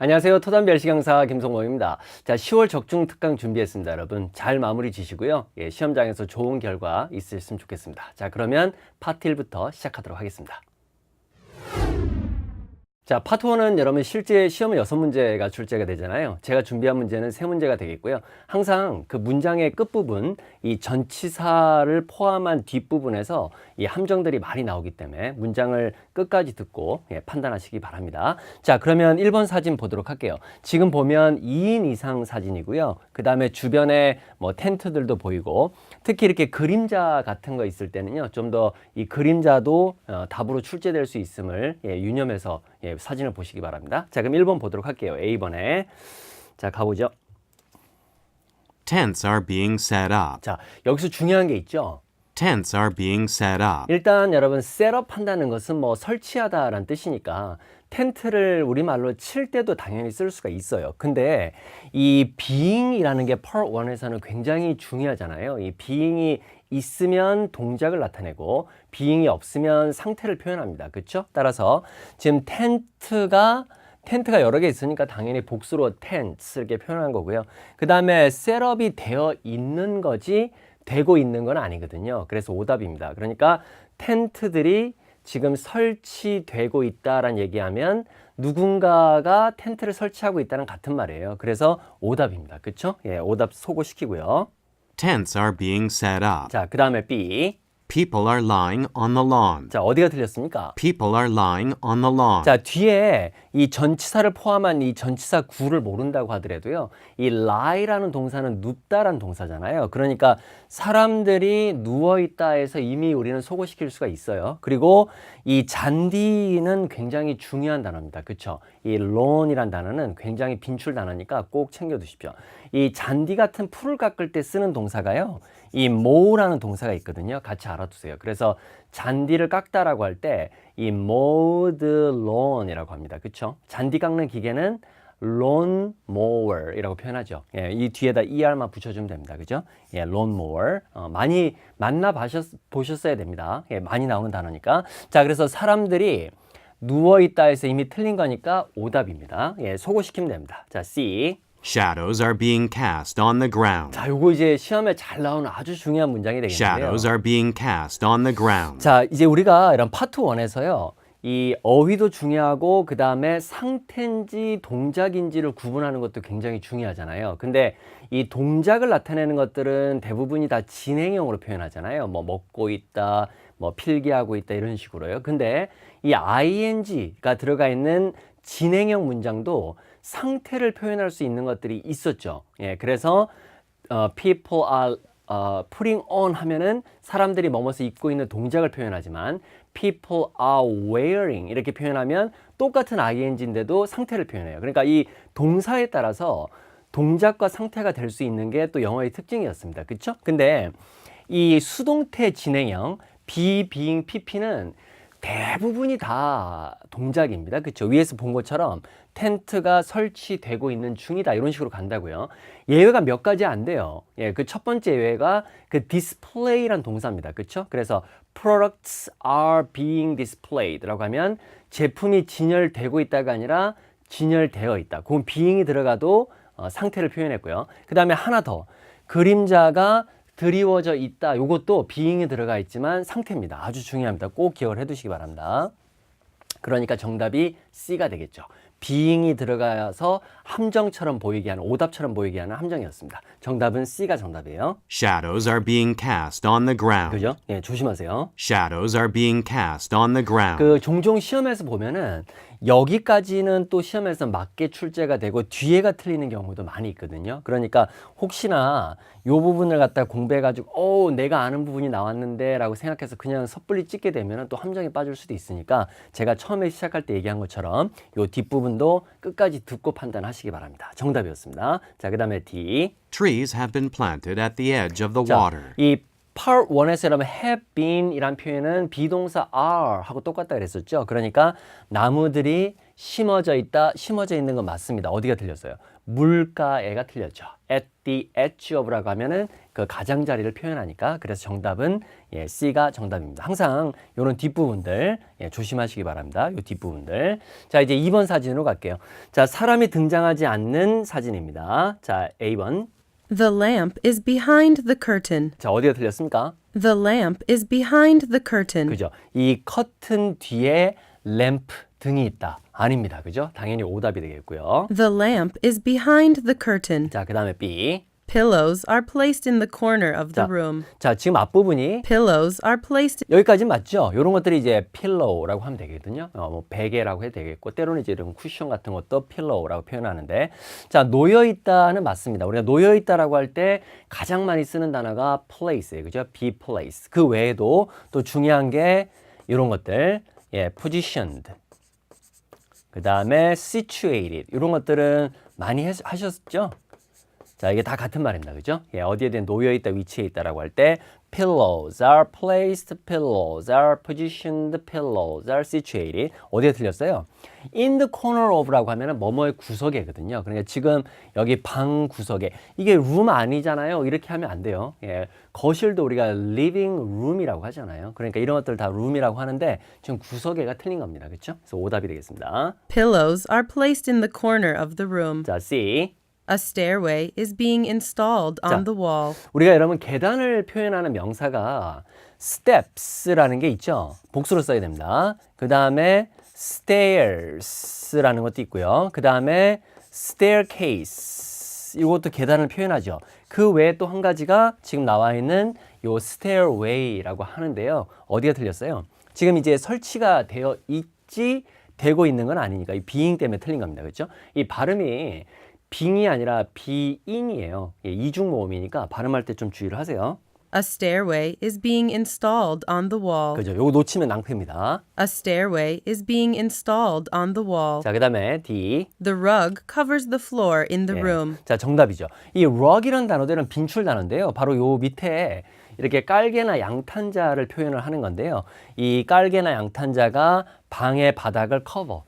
안녕하세요. 토단별시 강사 김성모입니다. 자, 10월 적중 특강 준비했습니다. 여러분 잘 마무리 지시고요. 예, 시험장에서 좋은 결과 있으셨으면 좋겠습니다. 자, 그러면 파트 1부터 시작하도록 하겠습니다. 자, 파트 1은 여러분 실제 시험은 6문제가 출제가 되잖아요. 제가 준비한 문제는 3문제가 되겠고요. 항상 그 문장의 끝부분, 이 전치사를 포함한 뒷부분에서 이 함정들이 많이 나오기 때문에 문장을 끝까지 듣고 판단하시기 바랍니다. 자, 그러면 1번 사진 보도록 할게요. 지금 보면 2인 이상 사진이고요. 그 다음에 주변에 뭐 텐트들도 보이고, 특히 이렇게 그림자 같은 거 있을 때는요, 좀 더 이 그림자도 답으로 출제될 수 있음을 유념해서 사진을 보시기 바랍니다. 자, 그럼 1번 보도록 할게요. A번에. 자, 가보죠. Tents are being set up. 자, 여기서 중요한 게 있죠. Tents are being set up. 일단 여러분 셋업 한다는 것은 뭐 설치하다라는 뜻이니까 텐트를 우리말로 칠 때도 당연히 쓸 수가 있어요. 근데 이 being이라는 게 part 1에서는 굉장히 중요하잖아요. 이 being이 있으면 동작을 나타내고 being이 없으면 상태를 표현합니다. 그렇죠? 따라서 지금 텐트가 여러 개 있으니까 당연히 복수로 tents 이렇게 표현한 거고요. 그 다음에 셋업이 되어 있는 거지 되고 있는 건 아니거든요. 그래서 오답입니다. 그러니까 텐트들이 지금 설치되고 있다라는 얘기하면 누군가가 텐트를 설치하고 있다는 같은 말이에요. 그래서 오답입니다. 그렇죠? 예, 오답 소고시키고요. Tents are being set up. 자, 그 다음에 B. People are lying on the lawn. 자, 어디가 틀렸습니까? People are lying on the lawn. 자, 뒤에 이 전치사를 포함한 이 전치사 구를 모른다고 하더라도요, 이 lie라는 동사는 눕다란 동사잖아요. 그러니까 사람들이 누워있다 해서 이미 우리는 소거시킬 수가 있어요. 그리고 이 잔디는 굉장히 중요한 단어입니다. 그쵸? 이 lawn이란 단어는 굉장히 빈출 단어니까 꼭 챙겨두십시오. 이 잔디 같은 풀을 깎을 때 쓰는 동사가요, 이 mow라는 동사가 있거든요. 같이 알아두세요. 그래서 잔디를 깎다라고 할 때 이 mowed lawn이라고 합니다. 그렇죠? 잔디 깎는 기계는 lawn mower이라고 표현하죠. 예, 이 뒤에다 er만 붙여주면 됩니다. 그죠? 예, lawn mower. 많이 보셨어야 됩니다. 예, 많이 나오는 단어니까. 자, 그래서 사람들이 누워있다 해서 이미 틀린 거니까 오답입니다. 예, 소거시키면 됩니다. 자, C. Shadows are being cast on the ground. 자, 요거 이제 시험에 잘 나오는 아주 중요한 문장이 되겠는데요. Shadows are being cast on the ground. 자, 이제 우리가 이런 파트 1에서요. 이 어휘도 중요하고 그 다음에 상태인지 동작인지를 구분하는 것도 굉장히 중요하잖아요. 근데 이 동작을 나타내는 것들은 대부분이 다 진행형으로 표현하잖아요. 뭐 먹고 있다, 뭐 필기하고 있다 이런 식으로요. 근데 이 ing가 들어가 있는 진행형 문장도 상태를 표현할 수 있는 것들이 있었죠. 예, 그래서 people are putting on 하면은 사람들이 뭐뭐서 입고 있는 동작을 표현하지만 people are wearing 이렇게 표현하면 똑같은 ing인데도 상태를 표현해요. 그러니까 이 동사에 따라서 동작과 상태가 될 수 있는 게 또 영어의 특징이었습니다. 그렇죠? 근데 이 수동태 진행형 be, being, pp는 대부분이 다 동작입니다. 그렇죠? 위에서 본 것처럼 텐트가 설치되고 있는 중이다 이런 식으로 간다고요. 예외가 몇 가지 안 돼요. 예, 그 첫 번째 예외가 그 display란 동사입니다. 그렇죠? 그래서 products are being displayed라고 하면 제품이 진열되고 있다가 아니라 진열되어 있다. 그건 being이 들어가도 상태를 표현했고요. 그 다음에 하나 더 그림자가 드리워져 있다. 이것도 being이 들어가 있지만 상태입니다. 아주 중요합니다. 꼭 기억을 해두시기 바랍니다. 그러니까 정답이 C가 되겠죠. being이 들어가서 함정처럼 보이게 하는, 오답처럼 보이게 하는 함정이었습니다. 정답은 C가 정답이에요. Shadows are being cast on the ground. 그죠? 예, 조심하세요. Shadows are being cast on the ground. 그 종종 시험에서 보면은 여기까지는 또 시험에서 맞게 출제가 되고 뒤에가 틀리는 경우도 많이 있거든요. 그러니까 혹시나 이 부분을 갖다 공부해가지고 내가 아는 부분이 나왔는데 라고 생각해서 그냥 섣불리 찍게 되면 또 함정에 빠질 수도 있으니까 제가 처음에 시작할 때 얘기한 것처럼 이 뒷부분도 끝까지 듣고 판단하시기 바랍니다. 정답이었습니다. 자, 그 다음에 D. Trees have been planted at the edge of the 자, water. 이 part 1에서 여러분 have been 이란 표현은 비동사 are 하고 똑같다 그랬었죠. 그러니까 나무들이 심어져 있다, 심어져 있는 건 맞습니다. 어디가 틀렸어요? 물가에가 틀렸죠. at the edge of라고 하면은 그 가장자리를 표현하니까 그래서 정답은 C가 정답입니다. 항상 이런 뒷부분들 조심하시기 바랍니다. 이 뒷부분들. 자, 이제 2번 사진으로 갈게요. 자, 사람이 등장하지 않는 사진입니다. 자, A번. The lamp is behind the curtain. 자, 어디가 틀렸습니까? The lamp is behind the curtain. 그죠? 이 커튼 뒤에 램프 등이 있다. 아닙니다. 그죠? 당연히 오답이 되겠고요. The lamp is behind the curtain. 자, 그 다음에 B. Pillows are placed in the corner of the 자, room. 자, 지금 앞부분이 Pillows are placed. 여기까지 맞죠? 이런 것들이 이제 필로우라고 하면 되거든요. 뭐 베개라고 해도 되겠고 때로는 이제 이런 쿠션 같은 것도 필로우라고 표현하는데 자, 놓여 있다는 맞습니다. 우리가 놓여 있다라고 할 때 가장 많이 쓰는 단어가 place예요. 그죠? be placed. 그 외에도 또 중요한 게 이런 것들. positioned. 그다음에 situated. 이런 것들은 많이 하셨죠? 자, 이게 다 같은 말입니다. 그죠? 어디에든 놓여 있다, 위치해 있다라고 할 때 pillows are placed, pillows are positioned, pillows are situated. 어디에 틀렸어요? in the corner of라고 하면은 뭐뭐의 구석에거든요. 그러니까 지금 여기 방 구석에 이게 room 아니잖아요. 이렇게 하면 안 돼요. 거실도 우리가 living room이라고 하잖아요. 그러니까 이런 것들 다 room이라고 하는데 지금 구석에가 틀린 겁니다. 그렇죠? 그래서 오답이 되겠습니다. Pillows are placed in the corner of the room. 자, C. A stairway is being installed on the wall. 우리가 여러분 계단을 표현하는 명사가 steps라는 게 있죠. 복수로 써야 됩니다. 그 다음에 stairs라는 것도 있고요. 그 다음에 staircase 이것도 계단을 표현하죠. 그 외에 또 한 가지가 지금 나와 있는 요 stairway라고 하는데요. 어디가 틀렸어요? 지금 이제 설치가 되고 있는 건 아니니까 이 being 때문에 틀린 겁니다. 그렇죠? 이 발음이 빙이 아니라 비잉이에요. 이중 모음이니까 발음할 때 좀 주의를 하세요. A stairway is being installed on the wall. 그죠? 요거 놓치면 낭패입니다. A stairway is being installed on the wall. 자, 그다음에 D. The rug covers the floor in the room. 자, 정답이죠. 이 rug이라는 단어들은 빈출 단어인데요. 바로 요 밑에 이렇게 깔개나 양탄자를 표현을 하는 건데요. 이 깔개나 양탄자가 방의 바닥을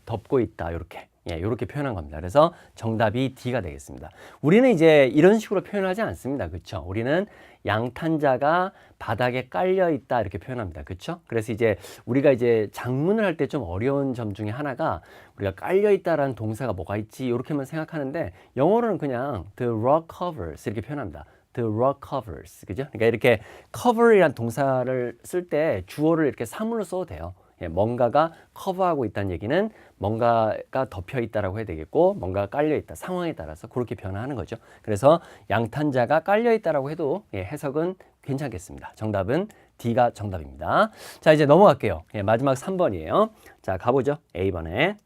덮고 있다. 이렇게. 이렇게 표현한 겁니다. 그래서 정답이 D가 되겠습니다. 우리는 이제 이런 식으로 표현하지 않습니다. 그렇죠? 우리는 양탄자가 바닥에 깔려 있다 이렇게 표현합니다. 그렇죠? 그래서 이제 우리가 이제 작문을 할 때 좀 어려운 점 중에 하나가 우리가 깔려 있다라는 동사가 뭐가 있지 이렇게만 생각하는데 영어로는 그냥 the rug covers 이렇게 표현합니다. The rug covers. 그죠? 그러니까 이렇게 cover이란 동사를 쓸 때 주어를 이렇게 사물로 써도 돼요. 뭔가가 커버하고 있다는 얘기는 뭔가가 덮여 있다라고 해야 되겠고 뭔가가 깔려 있다 상황에 따라서 그렇게 변화하는 거죠. 그래서 양탄자가 깔려 있다라고 해도 해석은 괜찮겠습니다. 정답은 D가 정답입니다. 자, 이제 넘어갈게요. 마지막 3번이에요. 자, 가보죠. A번에.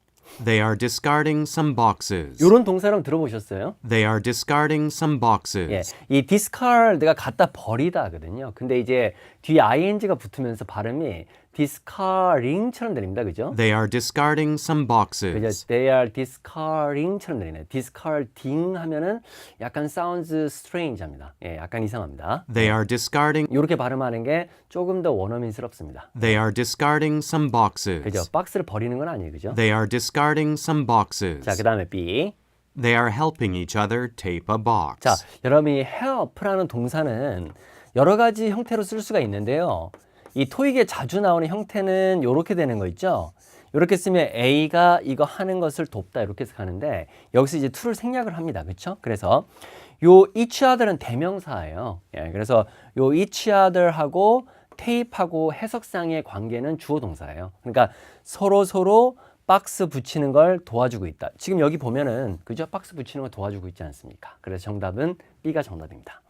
They are discarding some boxes. 이런 동사를 들어보셨어요? They are discarding some boxes. 이 discard가 갖다 버리다거든요. 근데 이제 뒤에 ing가 붙으면서 발음이 discarding처럼 들립니다. 그죠? They are discarding some 그죠? boxes. They are discarding처럼 들리네요. discarding 하면은 약간 sounds strange합니다. 약간 이상합니다. They are discarding. 이렇게 발음하는 게 조금 더 원어민스럽습니다. They are discarding some boxes. 그죠? 박스를 버리는 건 아니에요. 그죠? They are discarding some boxes. 자, 그 다음에 B. They are helping each other tape a box. 자, 여러분이 help라는 동사는 여러 가지 형태로 쓸 수가 있는데요. 이 토익에 자주 나오는 형태는 이렇게 되는 거 있죠? 이렇게 쓰면 A가 이거 하는 것을 돕다 이렇게 해서 가는데 여기서 이제 to를 생략을 합니다. 그렇죠? 그래서 요 each other는 대명사예요. 그래서 요 each other하고 tape하고 해석상의 관계는 주어 동사예요. 그러니까 서로 박스 붙이는 걸 도와주고 있다. 지금 여기 보면은 그죠? 박스 붙이는 걸 도와주고 있지 않습니까? 그래서 정답은 B가 정답입니다.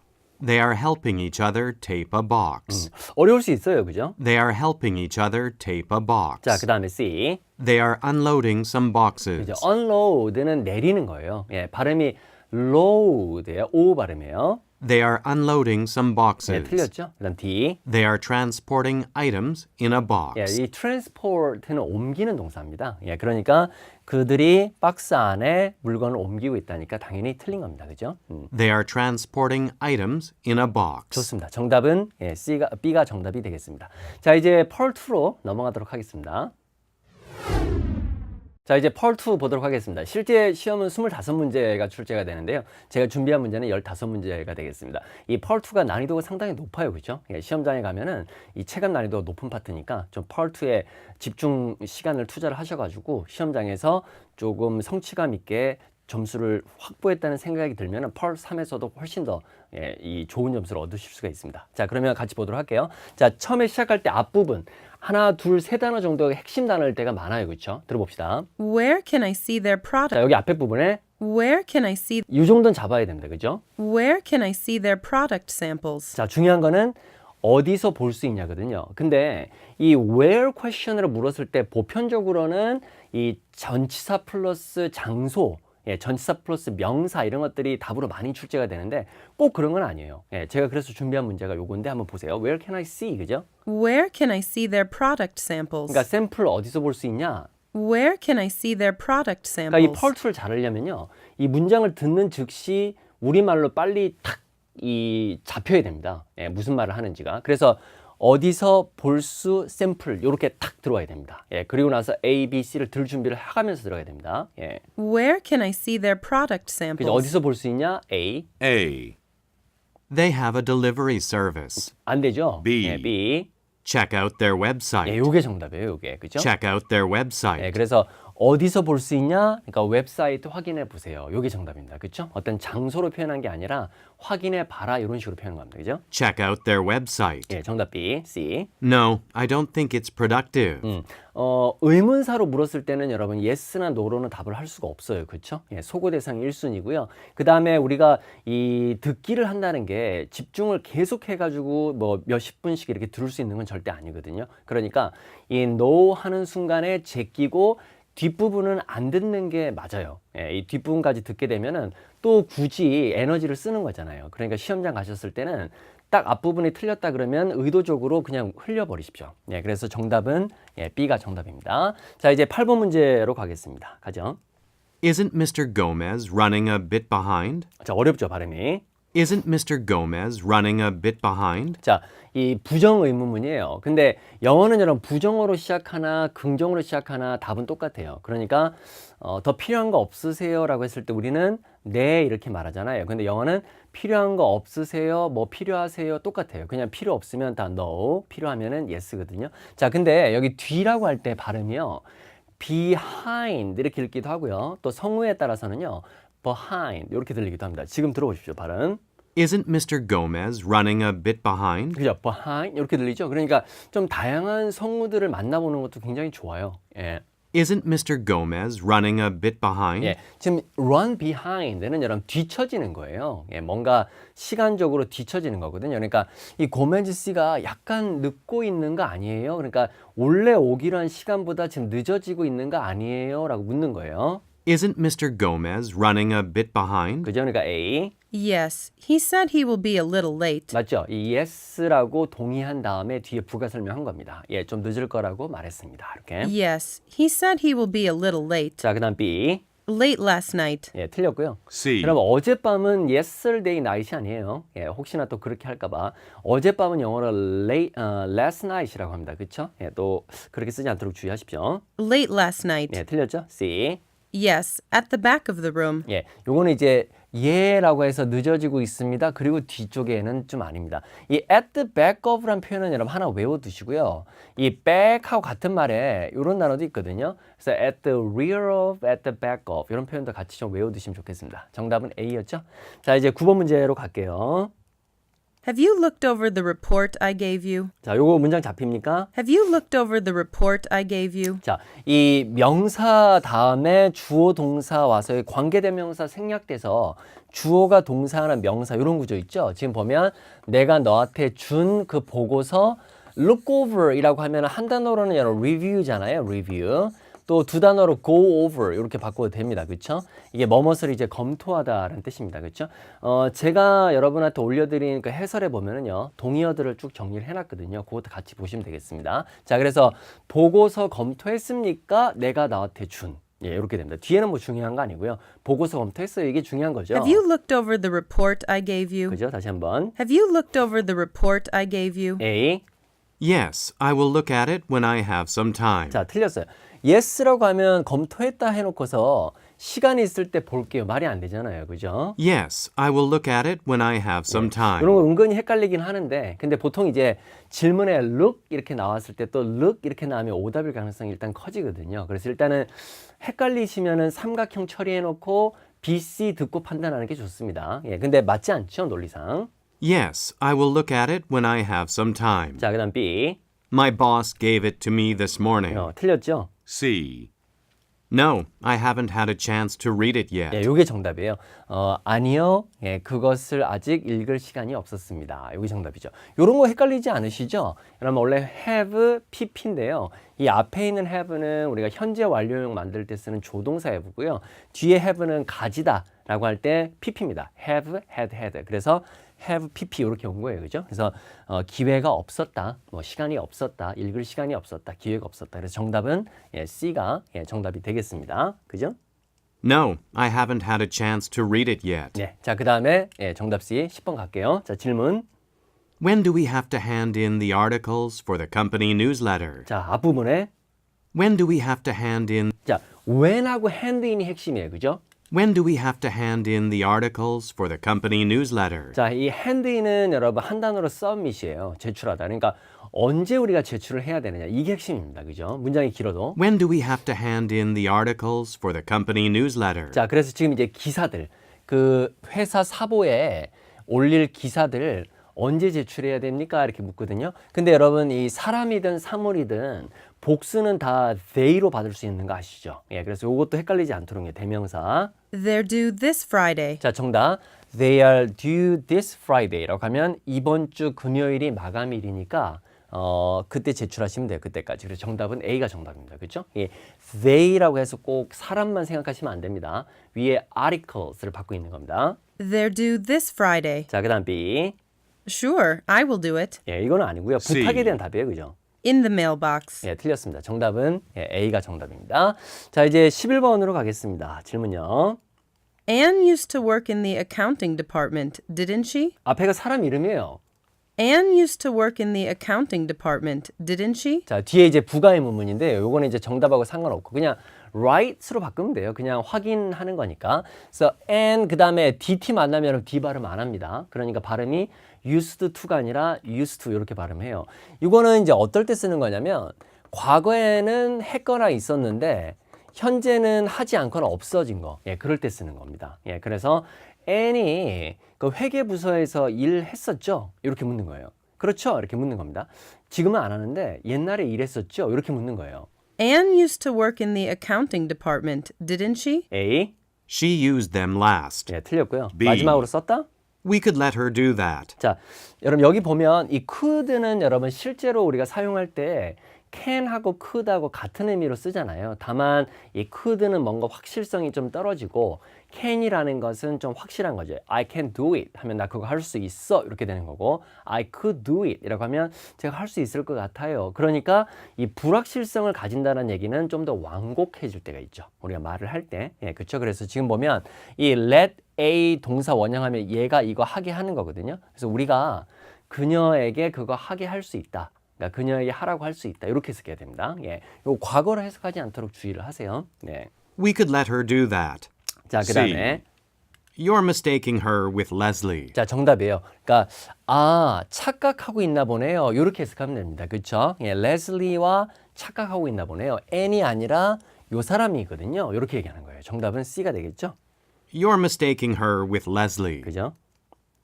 They are helping each other tape a box. 어려울 수 있어요. 그죠? They are helping each other tape a box. 자, 그 다음에 C. They are unloading some boxes. 그죠? unload는 내리는 거예요. 발음이 load예요. O 발음이에요. They are unloading some boxes. 틀렸죠? 그다음 D. They are transporting items in a box. 이 transport는 옮기는 동사입니다. 그러니까 그들이 박스 안에 물건을 옮기고 있다니까 당연히 틀린 겁니다. 그죠? They are transporting items in a box. 좋습니다. 정답은 B가 정답이 되겠습니다. 자, 이제 Part 2로 넘어가도록 하겠습니다. 자, 이제 펄2 보도록 하겠습니다. 실제 시험은 25문제가 출제가 되는데요. 제가 준비한 문제는 15문제가 되겠습니다. 이 펄2가 난이도가 상당히 높아요. 그죠? 예, 시험장에 가면은 이 체감 난이도가 높은 파트니까 좀 펄2에 집중 시간을 투자를 하셔가지고 시험장에서 조금 성취감 있게 점수를 확보했다는 생각이 들면 펄3에서도 훨씬 더 이 좋은 점수를 얻으실 수가 있습니다. 자, 그러면 같이 보도록 할게요. 자, 처음에 시작할 때 앞부분 하나, 둘, 세 단어 정도의 핵심 단어일 때가 많아요. 그렇죠? 들어봅시다. Where can I see their 자, product? 여기 앞에 부분에 Where can I see 이 정도는 잡아야 됩니다. 그죠? Where can I see their product samples? 자, 중요한 거는 어디서 볼 수 있냐거든요. 근데 이 where question으로 물었을 때 보편적으로는 이 전치사 플러스 장소, 전치사 플러스 명사 이런 것들이 답으로 많이 출제가 되는데 꼭 그런 건 아니에요. 제가 그래서 준비한 문제가 요건데 한번 보세요. Where can I see? 그죠? Where can I see their product samples? 그러니까 샘플 어디서 볼 수 있냐? Where can I see their product 그러니까 이 samples? 펄2를 잘 하려면요. 이 문장을 듣는 즉시 우리말로 빨리 탁 이 잡혀야 됩니다. 무슨 말을 하는지가. 그래서 어디서 볼 수 샘플 이렇게 탁 들어와야 됩니다. 그리고 나서 A, B, C를 들 준비를 하면서 들어가야 됩니다. Where can I see their product 그래서 samples? 어디서 볼 수 있냐? A. A. They have a delivery service. 안 되죠? B. B. Check out their website. 요게 정답이에요. 요게. 그죠? Check out their website. 그래서 어디서 볼 수 있냐? 그러니까 웹사이트 확인해 보세요. 요게 정답입니다. 그렇죠? 어떤 장소로 표현한 게 아니라 확인해 봐라 이런 식으로 표현한 겁니다. 그죠? Check out their website. 정답 B, C. No, I don't think it's productive. 의문사로 물었을 때는 여러분 yes나 no로는 답을 할 수가 없어요. 그렇죠? 소거 대상이 1순위고요. 그다음에 우리가 이 듣기를 한다는 게 집중을 계속 해 가지고 뭐 몇십 분씩 이렇게 들을 수 있는 건 절대 아니거든요. 그러니까 이 no 하는 순간에 제끼고 뒷부분은 안 듣는 게 맞아요. 이 뒷부분까지 듣게 되면은 또 굳이 에너지를 쓰는 거잖아요. 그러니까 시험장 가셨을 때는 딱 앞부분이 틀렸다 그러면 의도적으로 그냥 흘려버리십시오. 그래서 정답은 B가 정답입니다. 자, 이제 8번 문제로 가겠습니다. 가죠. Isn't Mr. Gomez running a bit behind? 자, 어렵죠, 발음이. Isn't Mr. Gomez running a bit behind? 자, 이 부정 의문문이에요. 근데 영어는 여러분 부정어로 시작하나 긍정어로 시작하나 답은 똑같아요. 그러니까 더 필요한 거 없으세요? 라고 했을 때 우리는 네 이렇게 말하잖아요. 근데 영어는 필요한 거 없으세요? 뭐 필요하세요? 똑같아요. 그냥 필요 없으면 다 no, 필요하면은 yes거든요. 자, 근데 여기 뒤라고 할 때 발음이요. behind 이렇게 읽기도 하고요. 또 성우에 따라서는요. behind 이렇게 들리기도 합니다. 지금 들어보십시오. 발음. Isn't Mr. Gomez running a bit behind? 그죠? behind 이렇게 들리죠? 그러니까 좀 다양한 성우들을 만나보는 것도 굉장히 좋아요. Isn't Mr. Gomez running a bit behind? 지금 run behind는 여러분 뒤처지는 거예요. 뭔가 시간적으로 뒤처지는 거거든요. 그러니까 이 고메즈 씨가 약간 늦고 있는 거 아니에요? 그러니까 원래 오기로 한 시간보다 지금 늦어지고 있는 거 아니에요? 라고 묻는 거예요. Isn't Mr. Gomez running a bit behind? 그죠? 그러니까 A. Yes, he said he will be a little late. 맞죠? 이 yes라고 동의한 다음에 뒤에 부가 설명한 겁니다. 좀 늦을 거라고 말했습니다. 이렇게. Yes, he said he will be a little late. 자, 그다음 B. Late last night. 틀렸고요. C. 그럼 어젯밤은 yesterday night이 아니에요. 혹시나 또 그렇게 할까봐 어젯밤은 영어로 last night이라고 합니다. 그렇죠? 또 그렇게 쓰지 않도록 주의하십시오. Late last night. 틀렸죠? C. Yes, at the back of the room. 요거는 이제 예라고 해서 늦어지고 있습니다. 그리고 뒤쪽에는 좀 아닙니다. 이 at the back of라는 표현은 여러분 하나 외워두시고요. 이 back하고 같은 말에 이런 단어도 있거든요. 그래서 at the rear of, at the back of 이런 표현도 같이 좀 외워두시면 좋겠습니다. 정답은 A였죠? 자, 이제 9번 문제로 갈게요. Have you looked over the report I gave you? 자, 요거 문장 잡힙니까? Have you looked over the report I gave you? 자, 이 명사 다음에 주어 동사 와서의 관계대명사 생략돼서 주어가 동사하는 명사 이런 구조 있죠. 지금 보면 내가 너한테 준 그 보고서 look over 이라고 하면 한 단어로는 여러분 review잖아요. review. 또 두 단어로 go over 이렇게 바꿔도 됩니다. 그렇죠? 이게 뭐뭇을 이제 검토하다라는 뜻입니다. 그렇죠? 제가 여러분한테 올려드린 그 해설에 보면은요. 동의어들을 쭉 정리를 해놨거든요. 그것도 같이 보시면 되겠습니다. 자, 그래서 보고서 검토했습니까? 내가 나한테 준. 이렇게 됩니다. 뒤에는 뭐 중요한 거 아니고요. 보고서 검토했어요. 이게 중요한 거죠. Have you looked over the report I gave you? 그죠? 다시 한번. Have you looked over the report I gave you? A. Yes, I will look at it when I have some time. 자, 틀렸어요. yes라고 하면 검토했다 해놓고서 시간이 있을 때 볼게요. 말이 안 되잖아요. 그죠? Yes, I will look at it when I have some time. 이런 거 은근히 헷갈리긴 하는데 근데 보통 이제 질문에 look 이렇게 나왔을 때 또 look 이렇게 나오면 오답일 가능성이 일단 커지거든요. 그래서 일단은 헷갈리시면은 삼각형 처리해놓고 B, C 듣고 판단하는 게 좋습니다. 예, 근데 맞지 않죠, 논리상. Yes, I will look at it when I have some time. 자, 그다음 B. My boss gave it to me this morning. 틀렸죠? C. No, I haven't had a chance to read it yet. 예, 요게 정답이에요. 아니요. 예, 그것을 아직 읽을 시간이 없었습니다. 요게 정답이죠. 요런 거 헷갈리지 않으시죠? 여러분 원래 have, pp인데요. 이 앞에 있는 have는 우리가 현재 완료형 만들 때 쓰는 조동사 have고요. 뒤에 have는 가지다 라고 할 때 pp입니다. have, had. 그래서 have pp 이렇게 온 거예요. 그죠? 그래서 기회가 없었다. 뭐 시간이 없었다. 읽을 시간이 없었다. 기회가 없었다. 그래서 정답은 예, C가 예, 정답이 되겠습니다. 그죠? No, I haven't had a chance to read it yet. 네. 자, 그다음에 예, 정답 C 10번 갈게요. 자, 질문. When do we have to hand in the articles for the company newsletter? 자, 앞부분에 When do we have to hand in 자, when하고 hand-in이 핵심이에요. 그죠? When do we have to hand in the articles for the company newsletter? 자, 이 hand-in은 여러분 한 단어로 submit이에요. 제출하다. 그러니까 언제 우리가 제출을 해야 되느냐. 이게 핵심입니다. 그죠? 문장이 길어도. When do we have to hand in the articles for the company newsletter? 자, 그래서 지금 이제 기사들 그 회사 사보에 올릴 기사들 언제 제출해야 됩니까? 이렇게 묻거든요. 근데 여러분 이 사람이든 사물이든 복수는 다 they로 받을 수 있는 거 아시죠? 예, 그래서 이것도 헷갈리지 않도록 대명사. They're due this Friday. 자, 정답. They are due this Friday라고 하면 이번 주 금요일이 마감일이니까 그때 제출하시면 돼요. 그때까지. 그래서 정답은 A가 정답입니다. 그렇죠? 예, they라고 해서 꼭 사람만 생각하시면 안 됩니다. 위에 articles를 받고 있는 겁니다. They're due this Friday. 자, 그다음 B. Sure, I will do it. 예, 이거는 아니고요. C. 부탁에 대한 답이에요. 그죠? In the mailbox. 예, 틀렸습니다. 정답은 예, A가 정답입니다. 자, 이제 11번으로 가겠습니다. 질문요. Anne used to work in the accounting department, didn't she? 앞에가 사람 이름이에요. Anne used to work in the accounting department, didn't she? 자, 뒤에 이제 부가의 문문인데 요거는 이제 정답하고 상관없고 그냥 right으로 바꾸면 돼요. 그냥 확인하는 거니까. 그래서 and 그다음에 dt 만나면 d 발음 안 합니다. 그러니까 발음이 used to가 아니라 used to 이렇게 발음해요. 이거는 이제 어떨 때 쓰는 거냐면 과거에는 했거나 있었는데 현재는 하지 않거나 없어진 거. 예, 그럴 때 쓰는 겁니다. 예, 그래서 An이 그 회계부서에서 일했었죠? 이렇게 묻는 거예요. 그렇죠? 이렇게 묻는 겁니다. 지금은 안 하는데 옛날에 일했었죠? 이렇게 묻는 거예요. Anne used to work in the accounting department, didn't she? A. She used them last. 예, 틀렸고요. B. 마지막으로 썼다? We could let her do that. 자, 여러분 여기 보면 이 could는 여러분 실제로 우리가 사용할 때 can하고 could하고 같은 의미로 쓰잖아요. 다만 이 could는 뭔가 확실성이 좀 떨어지고 can이라는 것은 좀 확실한 거죠. I can do it 하면 나 그거 할 수 있어 이렇게 되는 거고 I could do it 이라고 하면 제가 할 수 있을 것 같아요. 그러니까 이 불확실성을 가진다는 얘기는 좀 더 완곡해질 때가 있죠. 우리가 말을 할 때. 예, 그렇죠. 그래서 지금 보면 이 let A 동사 원형하면 얘가 이거 하게 하는 거거든요. 그래서 우리가 그녀에게 그거 하게 할 수 있다. 그러니까 그녀에게 하라고 할 수 있다. 이렇게 쓰게 됩니다. 예, 요 과거로 해석하지 않도록 주의를 하세요. 네. We could let her do that. 자, 그다음에 You're mistaking her with Leslie. 자, 정답이에요. 그러니까 착각하고 있나 보네요. 이렇게 해석하면 됩니다. 그렇죠? 예, 레슬리와 착각하고 있나 보네요. N이 아니라 요 사람이거든요. 이렇게 얘기하는 거예요. 정답은 C가 되겠죠? You're mistaking her with Leslie. 그죠?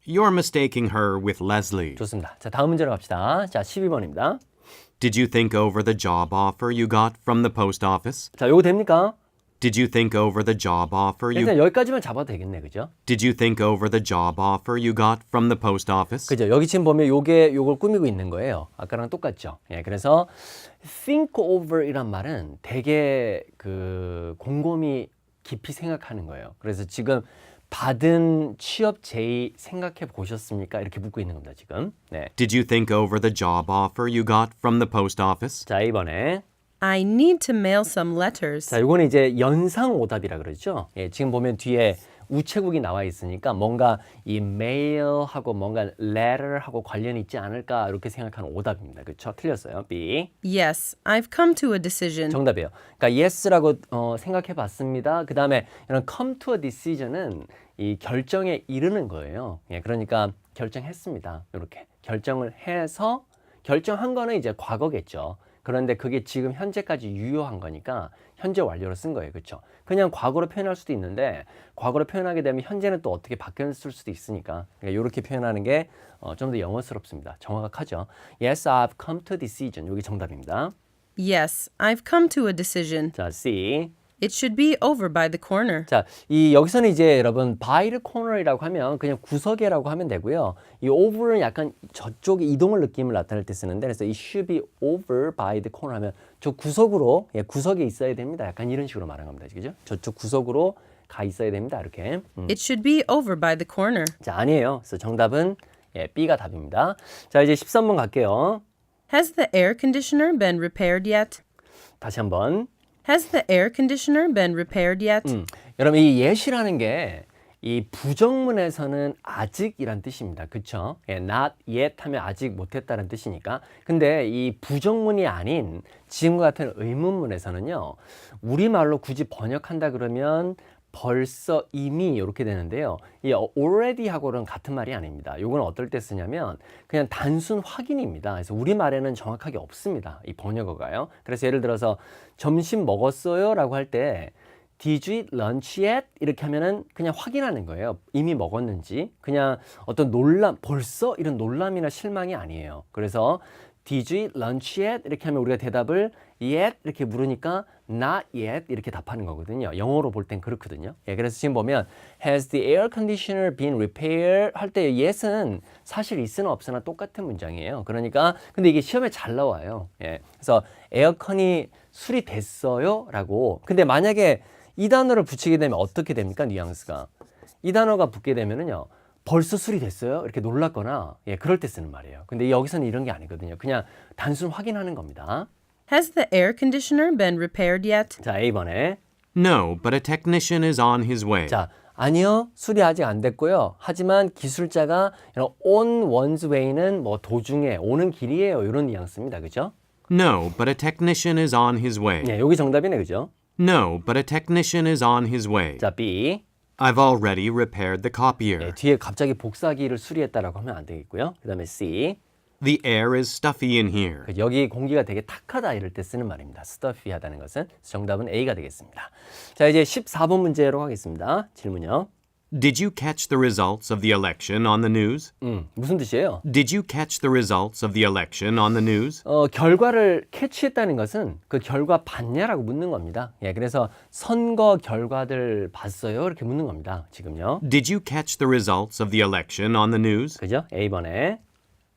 You're mistaking her with Leslie. 좋습니다. 자, 다음 문제로 갑시다. 자, 12번입니다. Did you think over the job offer you got from the post office? 자, 요거 됩니까? Did you think over the job offer 일단 you 여기까지만 잡아도 되겠네. 그죠? Did you think over the job offer you got from the post office? 그죠? 여기 지금 보면 요걸 꾸미고 있는 거예요. 아까랑 똑같죠? 예, 그래서 think over 이란 말은 되게 곰곰이 깊이 생각하는 거예요. 그래서 지금 받은 취업 제의 생각해 보셨습니까? 이렇게 묻고 있는 겁니다, 지금. 네. Did you think over the job offer you got from the post office? 자, 이번에 I need to mail some letters. 자, 요거는 이제 연상 오답이라 그러죠. 예, 지금 보면 뒤에 우체국이 나와 있으니까 뭔가 이 mail하고 뭔가 letter하고 관련이 있지 않을까 이렇게 생각하는 오답입니다. 그렇죠? 틀렸어요. B. Yes, I've come to a decision. 정답이에요. 그러니까 yes라고 생각해 봤습니다. 그다음에 이런 come to a decision은 이 결정에 이르는 거예요. 예, 그러니까 결정했습니다. 이렇게 결정을 해서 결정한 거는 이제 과거겠죠. 그런데 그게 지금 현재까지 유효한 거니까 현재 완료로 쓴 거예요. 그렇죠? 그냥 과거로 표현할 수도 있는데 과거로 표현하게 되면 현재는 또 어떻게 바뀌었을 수도 있으니까 그러니까 이렇게 표현하는 게 좀 더 영어스럽습니다. 정확하죠? Yes, I've come to a decision. 여기 정답입니다. Yes, I've come to a decision. 자, C. It should be over by the corner. 자, 이 여기서는 이제 여러분 by the corner이라고 하면 그냥 구석에라고 하면 되고요. 이 over는 약간 저쪽에 이동을 느낌을 나타낼 때 쓰는데 그래서 it should be over by the corner 하면 저 구석으로 예, 구석에 있어야 됩니다. 약간 이런 식으로 말하는 겁니다. 그죠? 저쪽 구석으로 가 있어야 됩니다. 이렇게. It should be over by the corner. 자, 아니에요. 그래서 정답은 예, B가 답입니다. 자, 이제 13번 갈게요. Has the air conditioner been repaired yet? 다시 한번. Has the air conditioner been repaired yet? 여러분 이 yet이라는 게 이 부정문에서는 아직이란 뜻입니다. 그쵸? 예, not yet 하면 아직 못했다는 뜻이니까. 근데 이 부정문이 아닌 지금과 같은 의문문에서는요. 우리말로 굳이 번역한다 그러면 벌써 이미 이렇게 되는데요. 이 already하고는 같은 말이 아닙니다. 이건 어떨 때 쓰냐면 그냥 단순 확인입니다. 그래서 우리말에는 정확하게 없습니다. 이 번역어가요. 그래서 예를 들어서 점심 먹었어요? 라고 할 때 Did you eat lunch yet? 이렇게 하면은 그냥 확인하는 거예요. 이미 먹었는지. 그냥 어떤 놀람, 벌써? 이런 놀람이나 실망이 아니에요. 그래서 Did you eat lunch yet? 이렇게 하면 우리가 대답을 yet 이렇게 물으니까 not yet 이렇게 답하는 거거든요. 영어로 볼 땐 그렇거든요. 예, 그래서 지금 보면 Has the air conditioner been repaired? 할 때 yes은 사실 있으나 없으나 똑같은 문장이에요. 그러니까 근데 이게 시험에 잘 나와요. 예, 그래서 에어컨이 수리됐어요? 라고. 근데 만약에 이 단어를 붙이게 되면 어떻게 됩니까? 뉘앙스가. 이 단어가 붙게 되면은요. 벌써 수리됐어요? 이렇게 놀랐거나 예, 그럴 때 쓰는 말이에요. 근데 여기서는 이런 게 아니거든요. 그냥 단순 확인하는 겁니다. Has the air conditioner been repaired yet? 자, A번에 No, but a technician is on his way. 자, 아니요. 수리 아직 안 됐고요. 하지만 기술자가 on one's way는 뭐 도중에 오는 길이에요. 이런 뉘앙스입니다. 그죠? No, but a technician is on his way. 네, 여기 정답이네. 그죠? No, but a technician is on his way. 자, B. I've already repaired the copier. 네, 뒤에 갑자기 복사기를 수리했다라고 하면 안 되겠고요. 그다음에 C. The air is stuffy in here. 여기 공기가 되게 탁하다 이럴 때 쓰는 말입니다. stuffy하다는 것은. 정답은 A가 되겠습니다. 자, 이제 14번 문제로 가겠습니다. 질문요. Did you catch the results of the election on the news? 무슨 뜻이에요? Did you catch the results of the election on the news? 결과를 캐치했다는 것은 그 결과 봤냐라고 묻는 겁니다. 예, 그래서 선거 결과들 봤어요? 이렇게 묻는 겁니다. 지금요. Did you catch the results of the election on the news? 그죠? A번에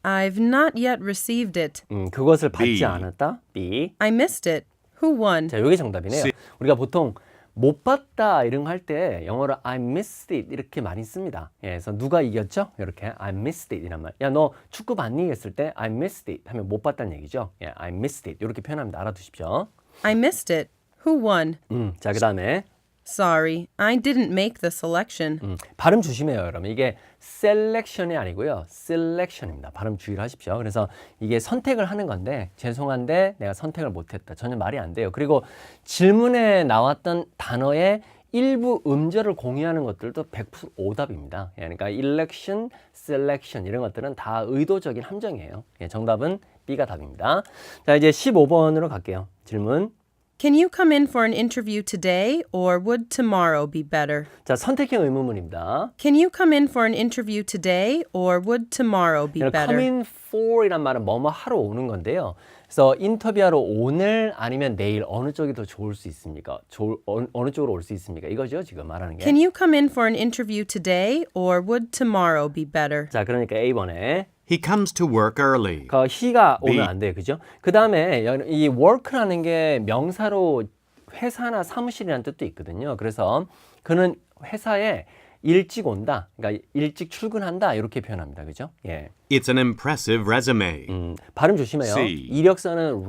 I've not yet received it. 그것을 받지 B. 않았다. B. I missed it. Who won? 자, 여기 정답이네요. 우리가 보통 못 봤다 이런 거 할 때 영어로 I missed it 이렇게 많이 씁니다. 예, 그래서 누가 이겼죠? 이렇게 I missed it 이란 말. 야, 너 축구 봤니? 했을 때 I missed it 하면 못 봤다는 얘기죠. 예, I missed it 이렇게 표현합니다. 알아두십시오. I missed it. Who won? 자, 그다음에 Sorry, I didn't make the selection. 발음 조심해요, 여러분. 이게 selection이 아니고요. selection입니다. 발음 주의를 하십시오. 그래서 이게 선택을 하는 건데 죄송한데 내가 선택을 못했다. 전혀 말이 안 돼요. 그리고 질문에 나왔던 단어의 일부 음절을 공유하는 것들도 100% 오답입니다. 그러니까 election, selection 이런 것들은 다 의도적인 함정이에요. 예, 정답은 B가 답입니다. 자, 이제 15번으로 갈게요. 질문. Can you come in for an interview today or would tomorrow be better? 자, 선택형 의문문입니다. Can you come in for an interview today or would tomorrow be better? come in for 이란 말은 뭐뭐 하러 오는 건데요. 그래서 인터뷰하러 오늘 아니면 내일 어느 쪽이 더 좋을 수 있습니까? 어느 쪽으로 올 수 있습니까? 이거죠, 지금 말하는 게. Can you come in for an interview today or would tomorrow be better? 자, 그러니까 A번에 He comes to work early. 그 he가 B. 오면 안 돼요. 그죠? 그다음에 이 work라는 게 명사로 회사나 사무실이라는 뜻도 있거든요. 그래서 그는 회사에 일찍 온다. 그러니까 일찍 출근한다. 이렇게 표현합니다. 그죠? 예. It's an impressive resume. 발음 조심해요. C. 이력서는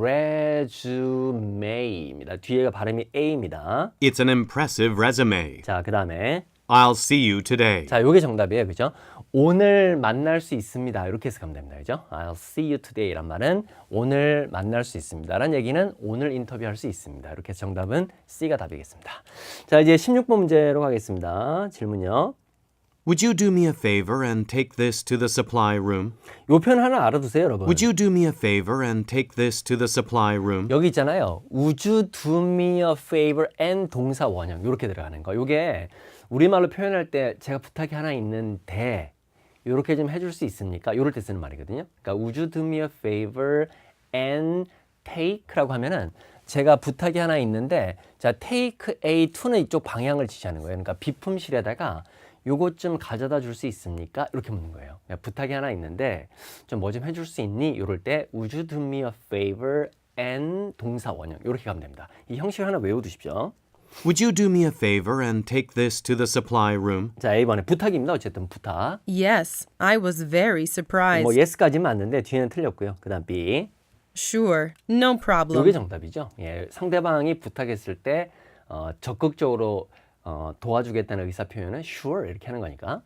resume입니다. 뒤에가 발음이 A입니다. It's an impressive resume. 자, 그다음에 I'll see you today. 자, 요게 정답이에요. 그죠? 오늘 만날 수 있습니다. 이렇게 해서 가면 됩니다. 그죠? I'll see you today 이란 말은 오늘 만날 수 있습니다. 라는 얘기는 오늘 인터뷰할 수 있습니다. 이렇게 해서 정답은 C가 답이겠습니다. 자, 이제 16번 문제로 가겠습니다. 질문요. Would you do me a favor and take this to the supply room? 요 표현 하나 알아두세요, 여러분. Would you do me a favor and take this to the supply room? 여기 있잖아요. Would you do me a favor and 동사 원형 이렇게 들어가는 거. 요게 우리말로 표현할 때 제가 부탁이 하나 있는데 이렇게 좀 해줄 수 있습니까? 이럴 때 쓰는 말이거든요. 그러니까 Would you do me a favor and take라고 하면은 제가 부탁이 하나 있는데 자 take A to는 이쪽 방향을 지시하는 거예요. 그러니까 비품실에다가 요것 좀 가져다 줄 수 있습니까? 이렇게 묻는 거예요. 부탁이 하나 있는데 좀 뭐 좀 해줄 수 있니? 이럴 때 Would you do me a favor and 동사 원형 이렇게 가면 됩니다. 이 형식 하나 외워두십시오. Would you do me a favor and take this to the supply room? 자, A번에 부탁입니다. 어쨌든 부탁. Yes, I was very surprised. 뭐 yes까지 맞는데 뒤에는 틀렸고요. 그 다음 B. Sure, no 이게 problem. 정답이죠. 예, 상대방이 부탁했을 때 적극적으로 도와주겠다는 의사 표현은 sure 이렇게 하는 거니까.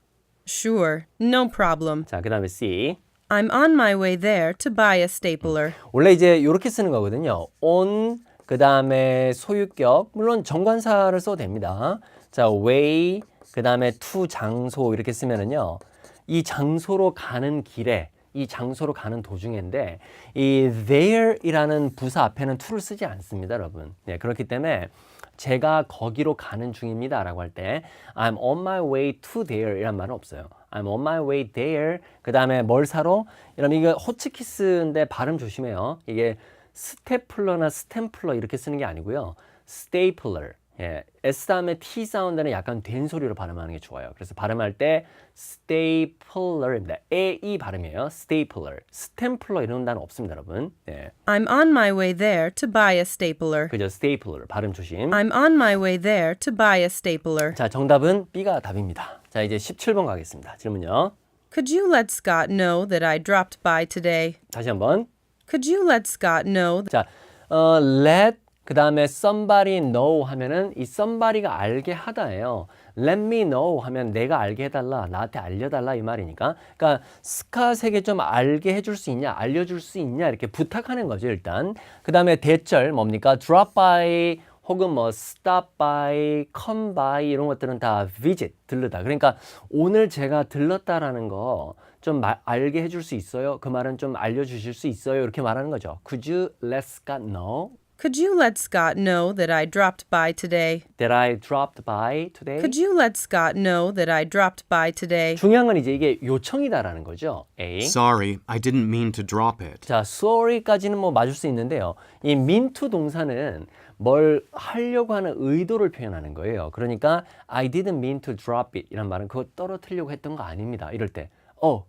Sure, no problem. 자, 그 다음에 C. I'm on my way there to buy a stapler. 원래 이제 이렇게 쓰는 거거든요. on 그 다음에 소유격 물론 정관사를 써도 됩니다. 자, way 그 다음에 to 장소 이렇게 쓰면은요. 이 장소로 가는 길에 이 장소로 가는 도중인데 이 there이라는 부사 앞에는 to를 쓰지 않습니다, 여러분. 네, 그렇기 때문에 제가 거기로 가는 중입니다 라고 할 때 I'm on my way to there 이란 말은 없어요. I'm on my way there 그 다음에 뭘 사러? 이러면 이거 호치키스인데 발음 조심해요. 이게 스테플러나 스탬플러 이렇게 쓰는 게 아니고요. 스테이플러. 예, S 다음에 T 사운드는 약간 된 소리로 발음하는 게 좋아요. 그래서 발음할 때 stapler입니다. A-E 발음이에요. stapler. 스탬플러 이런 단어 없습니다, 여러분. 예, I'm on my way there to buy a stapler. 그죠? stapler. 발음 조심. I'm on my way there to buy a stapler. 자, 정답은 B가 답입니다. 자, 이제 17번 가겠습니다. 질문요. Could you let Scott know that I dropped by today? 다시 한번. Could you let Scott know? 자, let 그 다음에 somebody know 하면은 이 somebody가 알게 하다예요. Let me know 하면 내가 알게 해달라, 나한테 알려달라 이 말이니까. 그러니까 스캇에게 좀 알게 해줄 수 있냐, 알려줄 수 있냐 이렇게 부탁하는 거죠 일단. 그 다음에 대절 뭡니까? drop by 혹은 뭐 stop by, come by 이런 것들은 다 visit, 들르다. 그러니까 오늘 제가 들렀다라는 거 좀 알게 해줄 수 있어요? 그 말은 좀 알려주실 수 있어요? 이렇게 말하는 거죠. Could you let Scott know Could you let Scott know that I dropped by today? that I dropped by today? Could you let Scott know that I dropped by today? 중요한 건 이제 이게 요청이다라는 거죠. A. Sorry, I didn't mean to drop it. 자, sorry까지는 뭐 맞을 수 있는데요. 이 mean to 동사는 뭘 하려고 하는 의도를 표현하는 거예요. 그러니까 I didn't mean to drop it 이란 말은 그거 떨어뜨리려고 했던 거 아닙니다. 이럴 때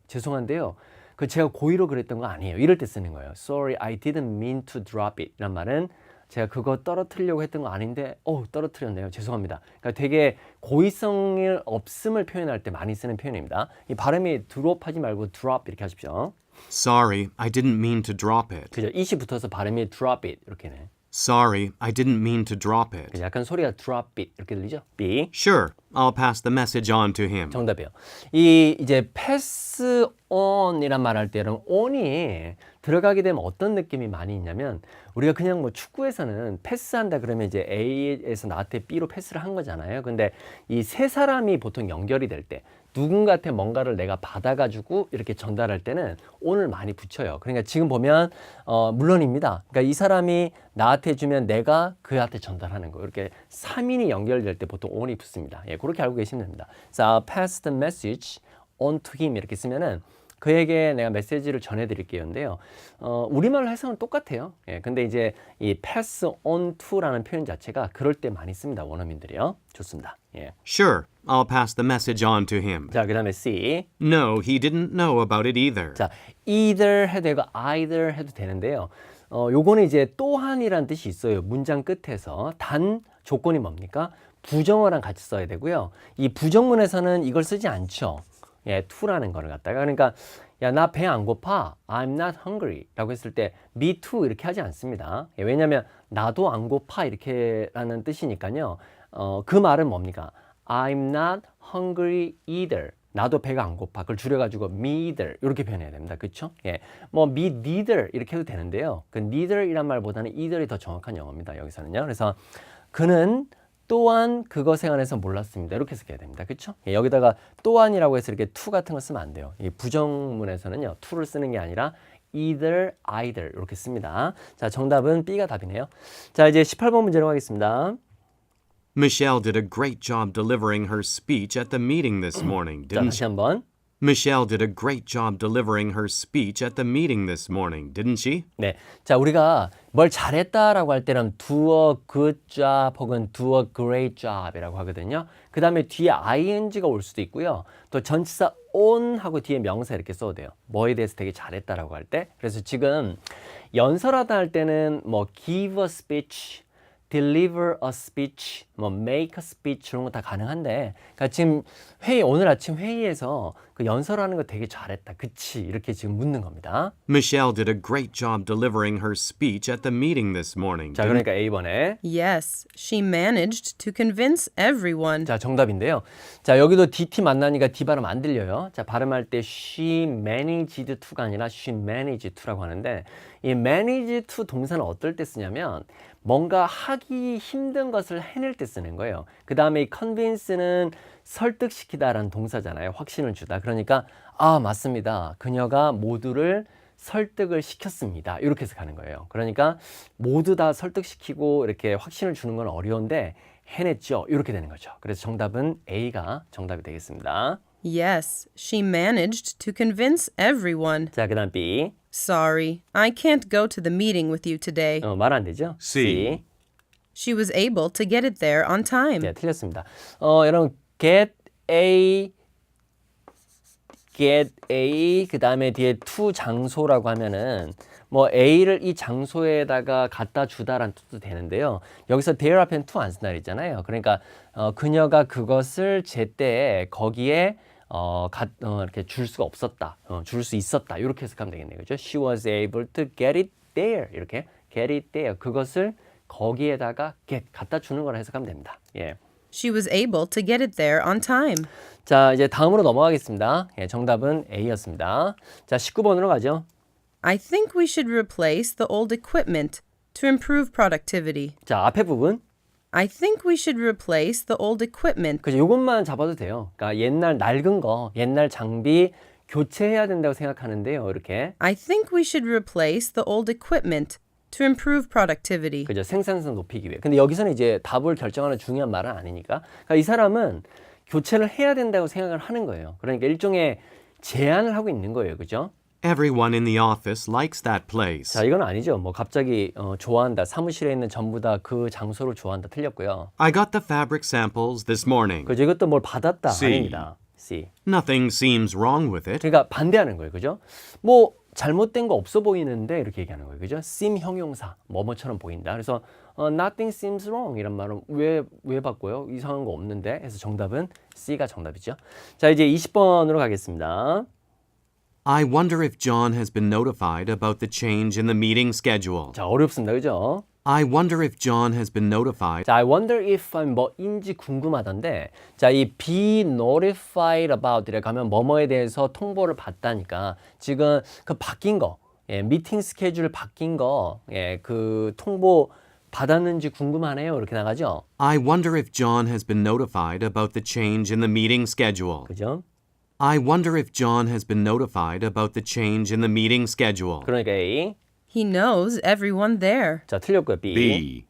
죄송한데요. 그 제가 고의로 그랬던 거 아니에요. 이럴 때 쓰는 거예요. Sorry, I didn't mean to drop it 이란 말은 제가 그거 떨어뜨리려고 했던 거 아닌데 떨어뜨렸네요. 죄송합니다. 그러니까 되게 고의성을 없음을 표현할 때 많이 쓰는 표현입니다. 이 발음이 drop 하지 말고 drop 이렇게 하십시오. Sorry, I didn't mean to drop it. 그죠? it이 붙어서 발음이 drop it 이렇게네. Sorry, I didn't mean to drop it. 약간 소리가 drop it 이렇게 들리죠? B. Sure, I'll pass the message on to him. 정답이에요. 이 이제 pass on이란 말 할 때 여러분 on이 들어가게 되면 어떤 느낌이 많이 있냐면 우리가 그냥 뭐 축구에서는 패스한다 그러면 이제 A에서 나한테 B로 패스를 한 거잖아요. 근데 이 세 사람이 보통 연결이 될 때 누군가한테 뭔가를 내가 받아가지고 이렇게 전달할 때는 on을 많이 붙여요. 그러니까 지금 보면 물론입니다. 그러니까 이 사람이 나한테 주면 내가 그한테 전달하는 거. 이렇게 3인이 연결될 때 보통 on이 붙습니다. 예, 그렇게 알고 계시면 됩니다. 자, pass the message on to him 이렇게 쓰면은 그에게 내가 메시지를 전해드릴게요인데요. 우리말로 해석은 똑같아요. 예, 근데 이제 이 pass on to라는 표현 자체가 그럴 때 많이 씁니다. 원어민들이요. 좋습니다. 예. Sure, I'll pass the message on to him. 자, 그 다음에 C. No, he didn't know about it either. 자, either 해도 되고 either 해도 되는데요. 요거는 이제 또한이라는 뜻이 있어요. 문장 끝에서. 단 조건이 뭡니까? 부정어랑 같이 써야 되고요. 이 부정문에서는 이걸 쓰지 않죠. 예, to라는 거를 갖다가. 그러니까 야, 나 배 안 고파. I'm not hungry 라고 했을 때 me too 이렇게 하지 않습니다. 예, 왜냐하면 나도 안 고파 이렇게 라는 뜻이니까요. 그 말은 뭡니까? I'm not hungry either. 나도 배가 안 고파. 그걸 줄여가지고 me either 이렇게 표현해야 됩니다. 그렇죠? 예, 뭐 me neither 이렇게 해도 되는데요. 그 neither이란 말보다는 either이 더 정확한 영어입니다. 여기서는요. 그래서 그는 또한 그것에 관해서 몰랐습니다. 이렇게 쓰게 됩니다. 그렇죠? 예, 여기다가 또한이라고 해서 이렇게 to 같은 거 쓰면 안 돼요. 이 부정문에서는요. to를 쓰는 게 아니라 either, either 이렇게 씁니다. 자, 정답은 B가 답이네요. 자, 이제 18번 문제로 가겠습니다. Michelle did a great job delivering her speech at the meeting this morning, 자, didn't 다시 she? 한번. Michelle did a great job delivering her speech at the meeting this morning, didn't she? 네. 자, 우리가 뭘 잘했다라고 할 때는 do a good job 혹은 do a great job이라고 하거든요. 그 다음에 뒤에 ing가 올 수도 있고요. 또 전치사 on 하고 뒤에 명사 이렇게 써도 돼요. 뭐에 대해서 되게 잘했다라고 할 때. 그래서 지금 연설하다 할 때는 뭐 give a speech, deliver a speech, 뭐 make a speech 이런 거 다 가능한데, 그러니까 지금 오늘 아침 회의에서 그 연설하는 거 되게 잘했다. 그치? 이렇게 지금 묻는 겁니다. Michelle did a great job delivering her speech at the meeting this morning. 자, 그러니까 A번에. Yes, she managed to convince everyone. 자, 정답인데요. 자, 여기도 DT 만나니까 D 발음 안 들려요. 자, 발음할 때 she managed to가 아니라 she managed to라고 하는데, 이 manage to 동사는 어떨 때 쓰냐면 뭔가 하기 힘든 것을 해낼 때 쓰는 거예요. 그 다음에 이 convince는 설득시키다라는 동사잖아요. 확신을 주다. 그러니까 아, 맞습니다. 그녀가 모두를 설득을 시켰습니다. 이렇게 해서 가는 거예요. 그러니까 모두 다 설득시키고 이렇게 확신을 주는 건 어려운데 해냈죠. 이렇게 되는 거죠. 그래서 정답은 A가 정답이 되겠습니다. Yes, she managed to convince everyone. 자, 그 다음 B. Sorry, I can't go to the meeting with you today. 말 안 되죠? C. She was able to get it there on time. 네, 틀렸습니다. 여러분 get a 그 다음에 뒤에 to 장소라고 하면은 뭐 A를 이 장소에다가 갖다 주다라는 뜻도 되는데요. 여기서 there 앞에는 to 안 쓴다 그랬잖아요. 그러니까 그녀가 그것을 제때에 거기에 이렇게 줄 수가 없었다. 줄 수 있었다. 이렇게 해석하면 되겠네요. 그죠? She was able to get it there. 이렇게 get it there. 그것을 거기에다가 갖다 주는 거라 해석하면 됩니다. 예. She was able to get it there on time. 자, 이제 다음으로 넘어가겠습니다. 예, 정답은 A였습니다. 자, 19번으로 가죠. I think we should replace the old equipment to improve productivity. 자, 앞에 부분. I think we should replace the old equipment. 그죠? 요것만 잡아도 돼요. 그러니까 옛날 낡은 거, 옛날 장비 교체해야 된다고 생각하는데요. 이렇게. I think we should replace the old equipment to improve productivity. 그죠? 생산성 높이기 위해. 근데 여기서는 이제 답을 결정하는 중요한 말은 아니니까. 그러니까 이 사람은 교체를 해야 된다고 생각을 하는 거예요. 그러니까 일종의 제안을 하고 있는 거예요. 그죠? Everyone in the office likes that place. 자, 이건 아니죠. 뭐 갑자기 좋아한다. 사무실에 있는 전부 다 그 장소를 좋아한다. 틀렸고요. I got the fabric samples this morning. 그죠? 이것도 뭘 받았다. C. 아닙니다. C. Nothing seems wrong with it. 그러니까 반대하는 거예요. 그죠? 뭐 잘못된 거 없어 보이는데 이렇게 얘기하는 거예요. 그죠? seem 형용사. 뭐뭐처럼 보인다. 그래서 nothing seems wrong 이란 말은 왜 바꿔요? 이상한 거 없는데. 해서 정답은 C가 정답이죠. 자, 이제 20번으로 가겠습니다. I wonder if John has been notified about the change in the meeting schedule. 자, 어렵습니다. 그죠? I wonder if John has been notified. 자, I wonder if 뭐인지 궁금하던데, 자, 이 be notified about 이라고 하면 뭐뭐에 대해서 통보를 받다니까 지금 그 바뀐 거, 예, 미팅 스케줄 바뀐 거, 예, 그 통보 받았는지 궁금하네요. 이렇게 나가죠. I wonder if John has been notified about the change in the meeting schedule. 그죠? I wonder if John has been notified about the change in the meeting schedule. 그러니까 A. He knows everyone there. 자, 틀렸고요. B. B.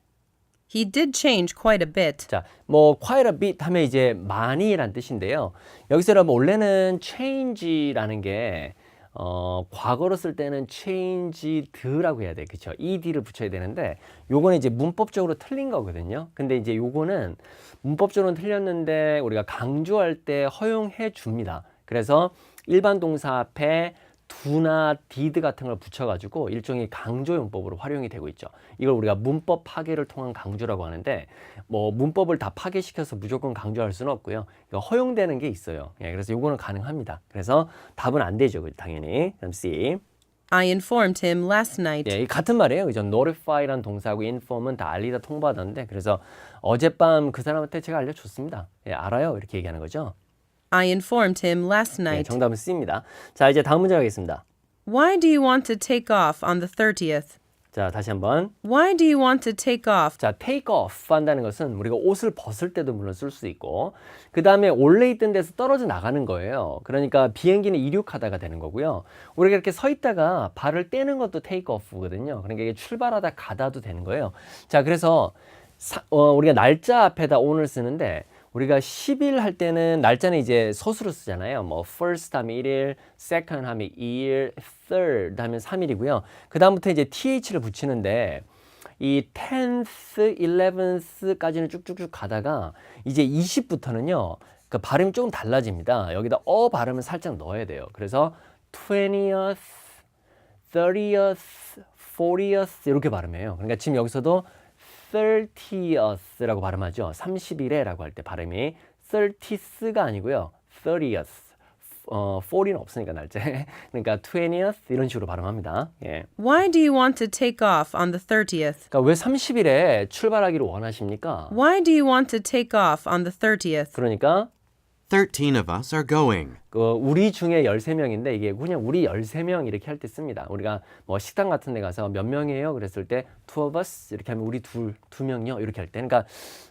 He did change quite a bit. 자, 뭐 quite a bit 하면 이제 많이란 뜻인데요. 여기서 여러분 원래는 change라는 게 과거로 쓸 때는 changed라고 해야 돼. 그렇죠? ed를 붙여야 되는데 요거는 이제 문법적으로 틀린 거거든요. 근데 이제 요거는 문법적으로는 틀렸는데 우리가 강조할 때 허용해 줍니다. 그래서 일반 동사 앞에 do나 did 같은 걸 붙여가지고 일종의 강조용법으로 활용이 되고 있죠. 이걸 우리가 문법 파괴를 통한 강조라고 하는데 뭐 문법을 다 파괴시켜서 무조건 강조할 수는 없고요. 이거 허용되는 게 있어요. 예, 그래서 요거는 가능합니다. 그래서 답은 안 되죠. 당연히. 그럼 C. I informed him last night. 예, 이 같은 말이에요. 그죠? notify라는 동사하고 inform은 다 알리다 통보하던데 그래서 어젯밤 그 사람한테 제가 알려줬습니다. 예, 알아요. 이렇게 얘기하는 거죠. I informed him last 예, night. 정답은 C입니다. 자, 이제 다음 문제 가겠습니다. Why do you want to take off on the 30th? 자, 다시 한번. Why do you want to take off? 자, take off 한다는 것은 우리가 옷을 벗을 때도 물론 쓸 수 있고 그 다음에 원래 있던 데서 떨어져 나가는 거예요. 그러니까 비행기는 이륙하다가 되는 거고요. 우리가 이렇게 서 있다가 발을 떼는 것도 take off거든요. 그러니까 이게 출발하다 가다도 되는 거예요. 자, 그래서 우리가 날짜 앞에다 on을 쓰는데 우리가 10일 할 때는 날짜는 이제 서술로 쓰잖아요. 뭐 first 하면 1일, second 하면 2일, third 하면 3일이고요. 그 다음부터 이제 th를 붙이는데 이 10th, 11th까지는 쭉쭉쭉 가다가 이제 20부터는요. 그 발음이 조금 달라집니다. 여기다 발음을 살짝 넣어야 돼요. 그래서 20th, 30th, 40th 이렇게 발음해요. 그러니까 지금 여기서도 30th라고 발음하죠. 30일에라고 할 때 발음이 30th가 아니고요. 30th. 40는 없으니까 날짜에. 그러니까 20th 이런 식으로 발음합니다. 예. Why do you want to take off on the 30th? 그러니까 왜 30일에 출발하기를 원하십니까? Why do you want to take off on the 30th? 그러니까 13 of us are going. 우리 중에 13명인데 이게 그냥 우리 13명 이렇게 할 때 씁니다. 우리가 뭐 식당 같은 데 가서 몇 명이에요? 그랬을 때 two of us 이렇게 하면 우리 두 명요 이렇게 할 때. 그러니까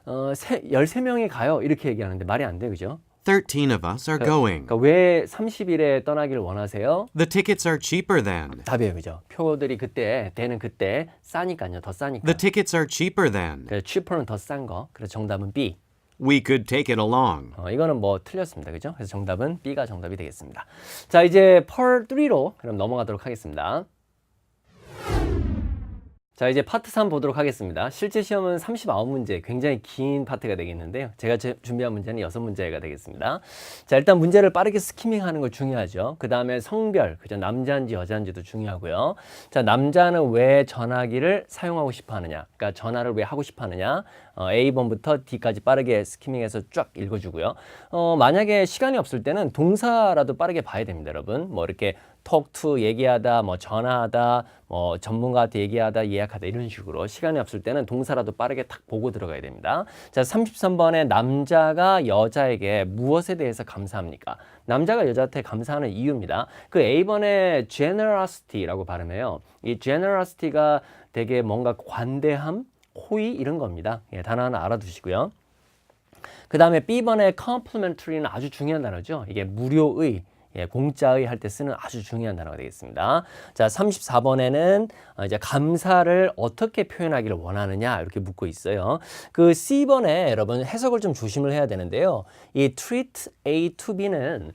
13명이 가요 이렇게 얘기하는데 말이 안 돼요. 그죠? 13 of us are going. 그러니까 왜 30일에 떠나기를 원하세요? The tickets are cheaper than. 답이에요. 그죠? 표들이 때는 그때 싸니까요. 더 싸니까. The tickets are cheaper than. 그래서 cheaper는 더 싼 거. 그래서 정답은 B. We could take it along. 이거는 뭐 틀렸습니다. 그죠? 그래서 정답은 B가 정답이 되겠습니다. 자, 이제 Part 3로 그럼 넘어가도록 하겠습니다. 자, 이제 파트 3 보도록 하겠습니다. 실제 시험은 39문제, 굉장히 긴 파트가 되겠는데요. 제가 준비한 문제는 6문제가 되겠습니다. 자, 일단 문제를 빠르게 스키밍하는 거 중요하죠. 그 다음에 성별, 그죠? 남자인지 여자인지도 중요하고요. 자, 남자는 왜 전화기를 사용하고 싶어 하느냐? 그러니까 전화를 왜 하고 싶어 하느냐? A번부터 D까지 빠르게 스키밍해서 쫙 읽어주고요. 만약에 시간이 없을 때는 동사라도 빠르게 봐야 됩니다, 여러분. 뭐 이렇게 talk to 얘기하다, 뭐 전화하다, 뭐 전문가한테 얘기하다, 예약하다 이런 식으로 시간이 없을 때는 동사라도 빠르게 탁 보고 들어가야 됩니다. 자, 33번에 남자가 여자에게 무엇에 대해서 감사합니까? 남자가 여자한테 감사하는 이유입니다. 그 A번에 generosity라고 발음해요. 이 generosity가 되게 뭔가 관대함, 호의 이런 겁니다. 예, 단어 하나 알아두시고요. 그 다음에 B번에 complimentary는 아주 중요한 단어죠. 이게 무료의, 공짜의 할 때 쓰는 아주 중요한 단어가 되겠습니다. 자, 34번에는 이제 감사를 어떻게 표현하기를 원하느냐 이렇게 묻고 있어요. 그 C번에 여러분 해석을 좀 조심을 해야 되는데요. 이 treat A to B는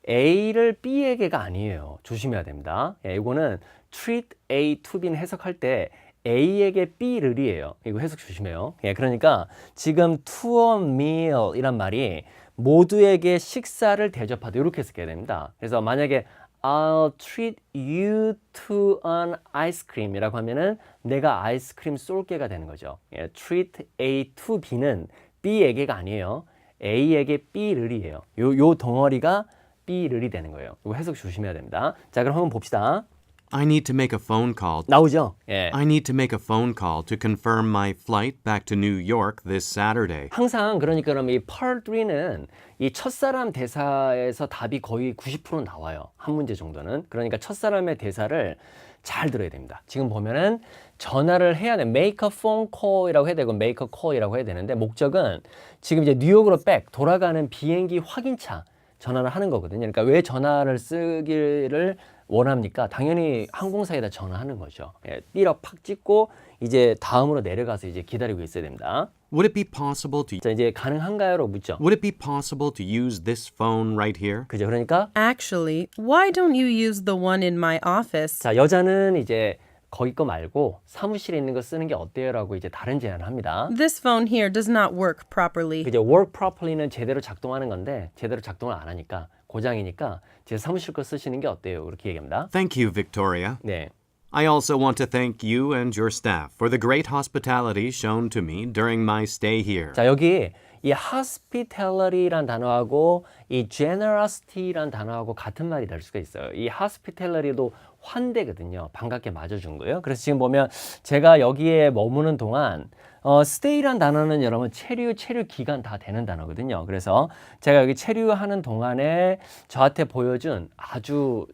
A를 B에게가 아니에요. 조심해야 됩니다. 이거는 treat A to B는 해석할 때 A에게 B를이에요. 이거 해석 조심해요. 그러니까 지금 to a meal 이란 말이 모두에게 식사를 대접하다 이렇게 해석해야 됩니다. 그래서 만약에 I'll treat you to an ice cream 이라고 하면은 내가 아이스크림 쏠게가 되는 거죠. treat A to B는 B에게가 아니에요. A에게 B를이에요. 요 덩어리가 B를이 되는 거예요. 이거 해석 조심해야 됩니다. 자, 그럼 한번 봅시다. I need to make a phone call. 나오죠? 예. I need to make a phone call to confirm my flight back to New York this Saturday. 항상 그러니까 그럼 이 Part 3는 이 첫사람 대사에서 답이 거의 90% 나와요. 한 문제 정도는. 그러니까 첫사람의 대사를 잘 들어야 됩니다. 지금 보면은 전화를 해야 돼. make a phone call이라고 해야 되고 make a call이라고 해야 되는데 목적은 지금 이제 뉴욕으로 돌아가는 비행기 확인차 전화를 하는 거거든요. 그러니까 왜 전화를 쓰기를 원합니까? 당연히 항공사에다 전화하는 거죠. 삐럭 팍 찍고 이제 다음으로 내려가서 이제 기다리고 있어야 됩니다. Would it be possible to 자, 이제 가능한가요로 묻죠. Would it be possible to use this phone right here? 그죠? 그러니까 Actually, why don't you use the one in my office? 자, 여자는 이제 거기 거 말고 사무실에 있는 거 쓰는 게 어때요라고 이제 다른 제안을 합니다. This phone here does not work properly. 그죠? work properly는 제대로 작동하는 건데 제대로 작동을 안 하니까 고장이니까 제 사무실 거 쓰시는 게 어때요? 그렇게 얘기합니다. Thank you, Victoria. 네. I also want to thank you and your staff for the great hospitality shown to me during my stay here. 자, 여기 이 hospitality란 단어하고 이 generosity란 단어하고 같은 말이 될 수가 있어요. 이 hospitality도 환대거든요. 반갑게 맞아준 거예요. 그래서 지금 보면 제가 여기에 머무는 동안 stay란 단어는 여러분 체류 기간 다 되는 단어거든요. 그래서 제가 여기 체류하는 동안에 저한테 보여준 아주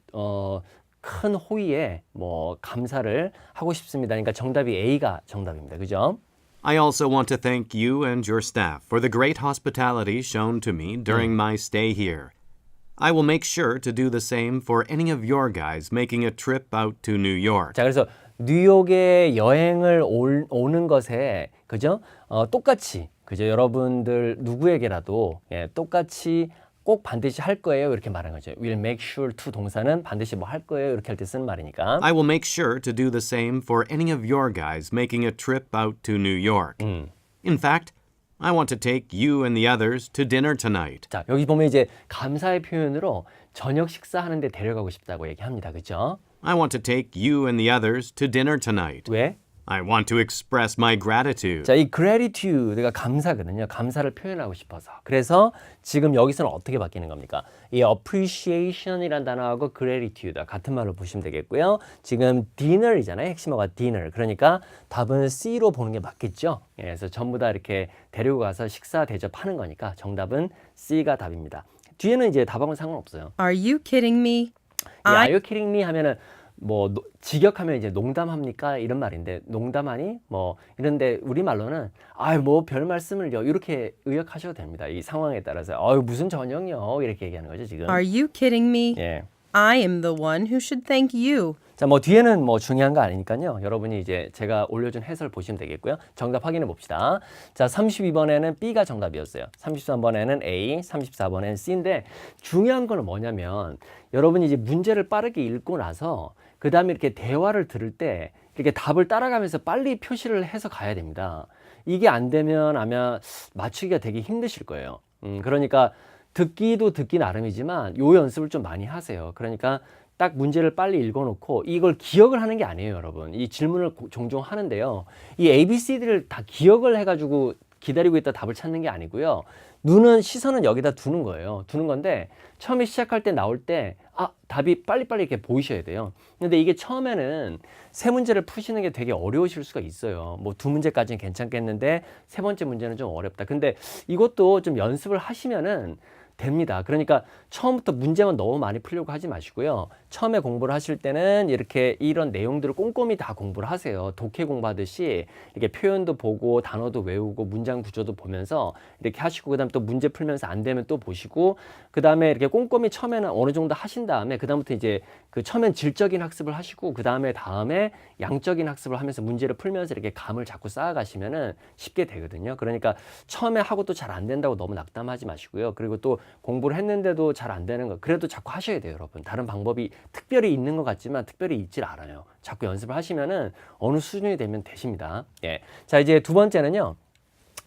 큰 호의에 뭐 감사를 하고 싶습니다. 그러니까 정답이 A가 정답입니다. 그죠? I also want to thank you and your staff for the great hospitality shown to me during my stay here. I will make sure to do the same for any of your guys making a trip out to New York. 자, 그래서 뉴욕에 여행을 오는 것에 그죠? 똑같이 그죠? 여러분들 누구에게라도 똑같이 꼭 반드시 할 거예요. 이렇게 말하는 거죠. Will make sure to 동사는 반드시 뭐 할 거예요. 이렇게 할 때 쓰는 말이니까. I will make sure to do the same for any of your guys making a trip out to New York. In fact, I want to take you and the others to dinner tonight. 자, 여기 보면 이제 감사의 표현으로 저녁 식사하는데 데려가고 싶다고 얘기합니다. 그죠? I want to take you and the others to dinner tonight. 왜? I want to express my gratitude. 자, 이 gratitude가 감사거든요. 감사를 표현하고 싶어서. 그래서 지금 여기서는 어떻게 바뀌는 겁니까? 이 appreciation이란 단어하고 gratitude 같은 말로 보시면 되겠고요. 지금 dinner이잖아요. 핵심어가 dinner. 그러니까 답은 C로 보는 게 맞겠죠. 그래서 전부 다 이렇게 데리고 가서 식사 대접하는 거니까 정답은 C가 답입니다. 뒤에는 이제 답하고는 상관없어요. Are you kidding me? Are you kidding me 하면은 뭐 직역하면 이제 농담합니까 이런 말인데 농담하니 뭐 이런데 우리말로는 아유 뭐 별 말씀을요 이렇게 의역하셔도 됩니다. 이 상황에 따라서 아유 무슨 저녁요 이렇게 얘기하는 거죠 지금. Are you kidding me? 예. I am the one who should thank you. 자, 뭐 뒤에는 뭐 중요한 거 아니니까요. 여러분이 이제 제가 올려준 해설 보시면 되겠고요. 정답 확인해 봅시다. 자, 32번에는 B가 정답이었어요. 33번에는 A, 34번에는 C인데 중요한 거는 뭐냐면 여러분이 이제 문제를 빠르게 읽고 나서 그 다음에 이렇게 대화를 들을 때 이렇게 답을 따라가면서 빨리 표시를 해서 가야 됩니다. 이게 안 되면 아마 맞추기가 되게 힘드실 거예요. 그러니까 듣기도 듣기 나름이지만 요 연습을 좀 많이 하세요. 그러니까 딱 문제를 빨리 읽어놓고 이걸 기억을 하는 게 아니에요, 여러분. 이 질문을 종종 하는데요. 이 ABCD를 다 기억을 해가지고 기다리고 있다 답을 찾는 게 아니고요. 시선은 여기다 두는 거예요. 두는 건데 처음에 시작할 때 나올 때 답이 빨리빨리 이렇게 보이셔야 돼요. 근데 이게 처음에는 세 문제를 푸시는 게 되게 어려우실 수가 있어요. 뭐 두 문제까지는 괜찮겠는데 세 번째 문제는 좀 어렵다. 근데 이것도 좀 연습을 하시면은 됩니다. 그러니까 처음부터 문제만 너무 많이 풀려고 하지 마시고요. 처음에 공부를 하실 때는 이렇게 이런 내용들을 꼼꼼히 다 공부를 하세요. 독해 공부하듯이 이렇게 표현도 보고 단어도 외우고 문장 구조도 보면서 이렇게 하시고 그다음 또 문제 풀면서 안 되면 또 보시고 그다음에 이렇게 꼼꼼히 처음에는 어느 정도 하신 다음에 그다음부터 이제 그 처음엔 질적인 학습을 하시고 그다음에 양적인 학습을 하면서 문제를 풀면서 이렇게 감을 자꾸 쌓아가시면은 쉽게 되거든요. 그러니까 처음에 하고 또 잘 안 된다고 너무 낙담하지 마시고요. 그리고 또 공부를 했는데도 잘 안 되는 거 그래도 자꾸 하셔야 돼요, 여러분. 다른 방법이 특별히 있는 것 같지만 특별히 있질 않아요. 자꾸 연습을 하시면은 어느 수준이 되면 되십니다. 예. 자, 이제 두 번째는요.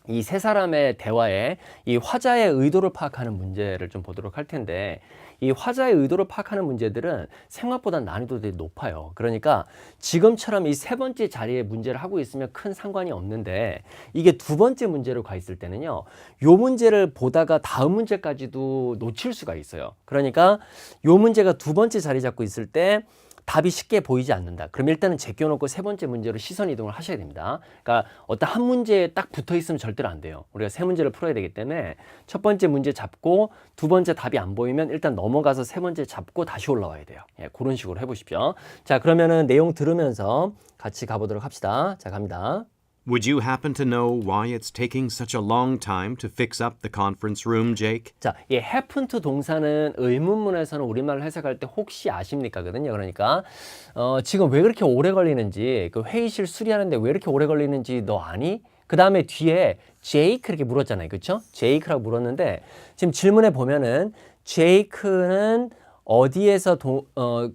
이 세 사람의 대화에 이 화자의 의도를 파악하는 문제를 좀 보도록 할 텐데 이 화자의 의도를 파악하는 문제들은 생각보다 난이도가 되게 높아요. 그러니까 지금처럼 이 세 번째 자리에 문제를 하고 있으면 큰 상관이 없는데 이게 두 번째 문제로 가 있을 때는요. 요 문제를 보다가 다음 문제까지도 놓칠 수가 있어요. 그러니까 요 문제가 두 번째 자리 잡고 있을 때 답이 쉽게 보이지 않는다. 그럼 일단은 제껴놓고 세 번째 문제로 시선 이동을 하셔야 됩니다. 그러니까 어떤 한 문제에 딱 붙어 있으면 절대로 안 돼요. 우리가 세 문제를 풀어야 되기 때문에 첫 번째 문제 잡고 두 번째 답이 안 보이면 일단 넘어가서 세 번째 잡고 다시 올라와야 돼요. 예, 그런 식으로 해보십시오. 자, 그러면은 내용 들으면서 같이 가보도록 합시다. 자, 갑니다. Would you happen to know why it's taking such a long time to fix up the conference room, Jake? 자, 이 happen to 동사는 의문문에서는 우리말로 해석할 때 혹시 아십니까? 거든요. 그러니까 지금 왜 그렇게 오래 걸리는지 그 회의실 수리하는데 왜 이렇게 오래 걸리는지 너 아니? 그 다음에 뒤에 제이크 이렇게 물었잖아요. 그렇죠? 제이크라고 물었는데 지금 질문에 보면은 제이크는 어디에서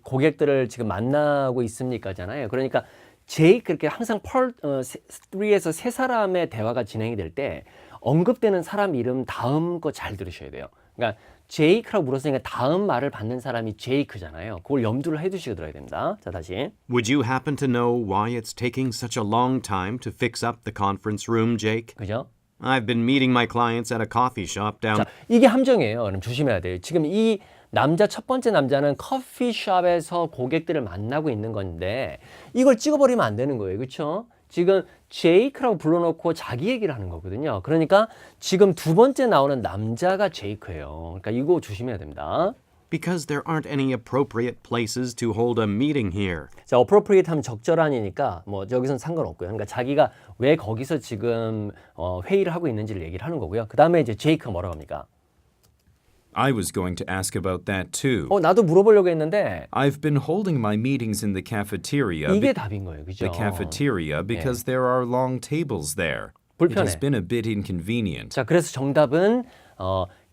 고객들을 지금 만나고 있습니까?잖아요. 그러니까 제이크 이렇게 항상 3에서 세 사람의 대화가 진행이 될 때 언급되는 사람 이름 다음 거 잘 들으셔야 돼요. 그러니까 제이크라고 물었으니까 다음 말을 받는 사람이 제이크잖아요. 그걸 염두를 해두시고 들어야 됩니다. 자, 다시. Would you happen to know why it's taking such a long time to fix up the conference room, Jake? 그죠? I've been meeting my clients at a coffee shop down. 자, 이게 함정이에요. 그럼 조심해야 돼요. 지금 이 남자 첫 번째 남자는 커피숍에서 고객들을 만나고 있는 건데 이걸 찍어버리면 안 되는 거예요. 그렇죠? 지금 제이크라고 불러놓고 자기 얘기를 하는 거거든요. 그러니까 지금 두 번째 나오는 남자가 제이크예요. 그러니까 이거 조심해야 됩니다. Because there aren't any appropriate places to hold a meeting here. 자, appropriate 하면 적절한이니까 뭐 여기서는 상관없고요. 그러니까 자기가 왜 거기서 지금 회의를 하고 있는지를 얘기를 하는 거고요. 그 다음에 이제 제이크가 뭐라고 합니까? I was going to ask about that too. 나도 물어보려고 했는데 I've been holding my meetings in the cafeteria. 이게 답인 거예요. 그죠? The cafeteria because there are long tables there. It has 불편해. been a bit inconvenient. 자, 그래서 정답은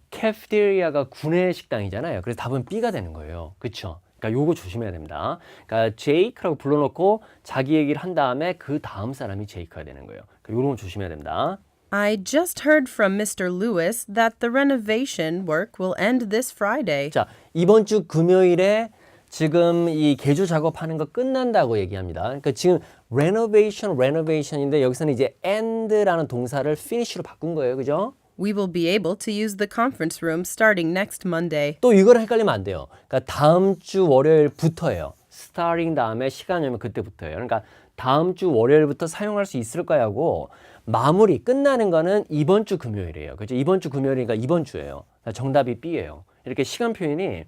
캐피테리아가 구내 식당이잖아요. 그래서 답은 B가 되는 거예요. 그렇죠? 그러니까 요거 조심해야 됩니다. 그러니까 제이크라고 불러놓고 자기 얘기를 한 다음에 그 다음 사람이 제이크가 되는 거예요. 그러니까 요런 거 조심해야 됩니다. I just heard from Mr. Lewis that the renovation work will end this Friday. 자, 이번 주 금요일에 지금 이 개조 작업하는 거 끝난다고 얘기합니다. 그러니까 지금 renovation인데 여기서는 이제 end라는 동사를 finish로 바꾼 거예요. 그죠? We will be able to use the conference room starting next Monday. 또 이걸 헷갈리면 안 돼요. 그러니까 다음 주 월요일부터예요. starting 다음에 시간이 오면 그때부터예요. 그러니까 다음 주 월요일부터 사용할 수 있을까요? 하고 마무리 끝나는 거는 이번 주 금요일이에요. 그렇죠? 이번 주 금요일이니까 이번 주예요. 정답이 B예요. 이렇게 시간 표현이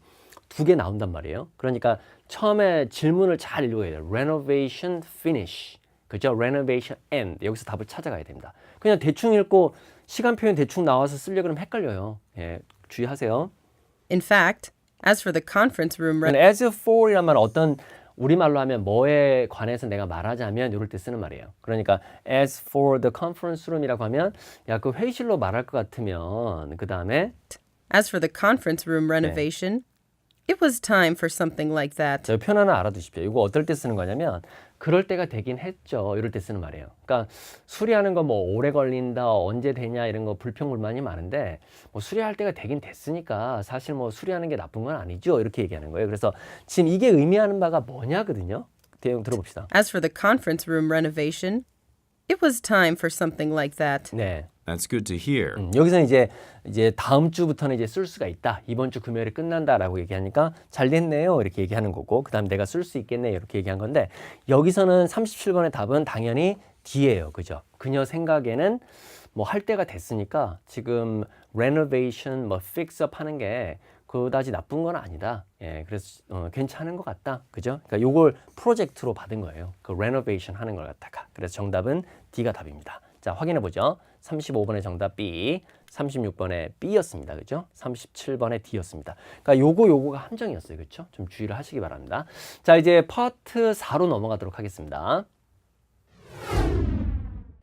두 개 나온단 말이에요. 그러니까 처음에 질문을 잘 읽어야 돼요. renovation finish. 그죠? renovation end. 여기서 답을 찾아가야 됩니다. 그냥 대충 읽고 시간 표현 대충 나와서 쓰려고 그러면 헷갈려요. 예, 주의하세요. In fact, as for the conference room as for이란 말은 어떤 우리말로 하면 뭐에 관해서 내가 말하자면 이럴 때 쓰는 말이에요. 그러니까 as for the conference room이라고 하면 야, 그 회의실로 말할 것 같으면 그 다음에 As for the conference room renovation, it was time for something like that. 저 편 하나 알아두십시오. 이거 어떨 때 쓰는 거냐면 그럴 때가 되긴 했죠. 이럴 때 쓰는 말이에요. 그러니까 수리하는 거 뭐 오래 걸린다, 언제 되냐 이런 거 불평불만이 많은데 뭐 수리할 때가 되긴 됐으니까 사실 뭐 수리하는 게 나쁜 건 아니죠. 이렇게 얘기하는 거예요. 그래서 지금 이게 의미하는 바가 뭐냐거든요. 내용 들어봅시다. As for the conference room renovation, it was time for something like that. 네. That's good to hear. 여기서는 이제 다음 주부터는 이제 쓸 수가 있다. 이번 주 금요일에 끝난다라고 얘기하니까 잘 됐네요. 이렇게 얘기하는 거고 그다음 내가 쓸 수 있겠네 이렇게 얘기한 건데 여기서는 37번의 답은 당연히 D예요. 그죠? 그녀 생각에는 뭐 할 때가 됐으니까 지금 renovation 뭐 fix up 하는 게 그다지 나쁜 건 아니다. 예, 그래서 괜찮은 것 같다. 그죠? 그러니까 요걸 프로젝트로 받은 거예요. 그 renovation 하는 걸 갖다가. 그래서 정답은 D가 답입니다. 자, 확인해 보죠. 35번의 정답 B, 36번의 B였습니다. 그죠? 37번의 D였습니다. 그러니까 요거가 함정이었어요. 그렇죠? 좀 주의를 하시기 바랍니다. 자, 이제 파트 4로 넘어가도록 하겠습니다.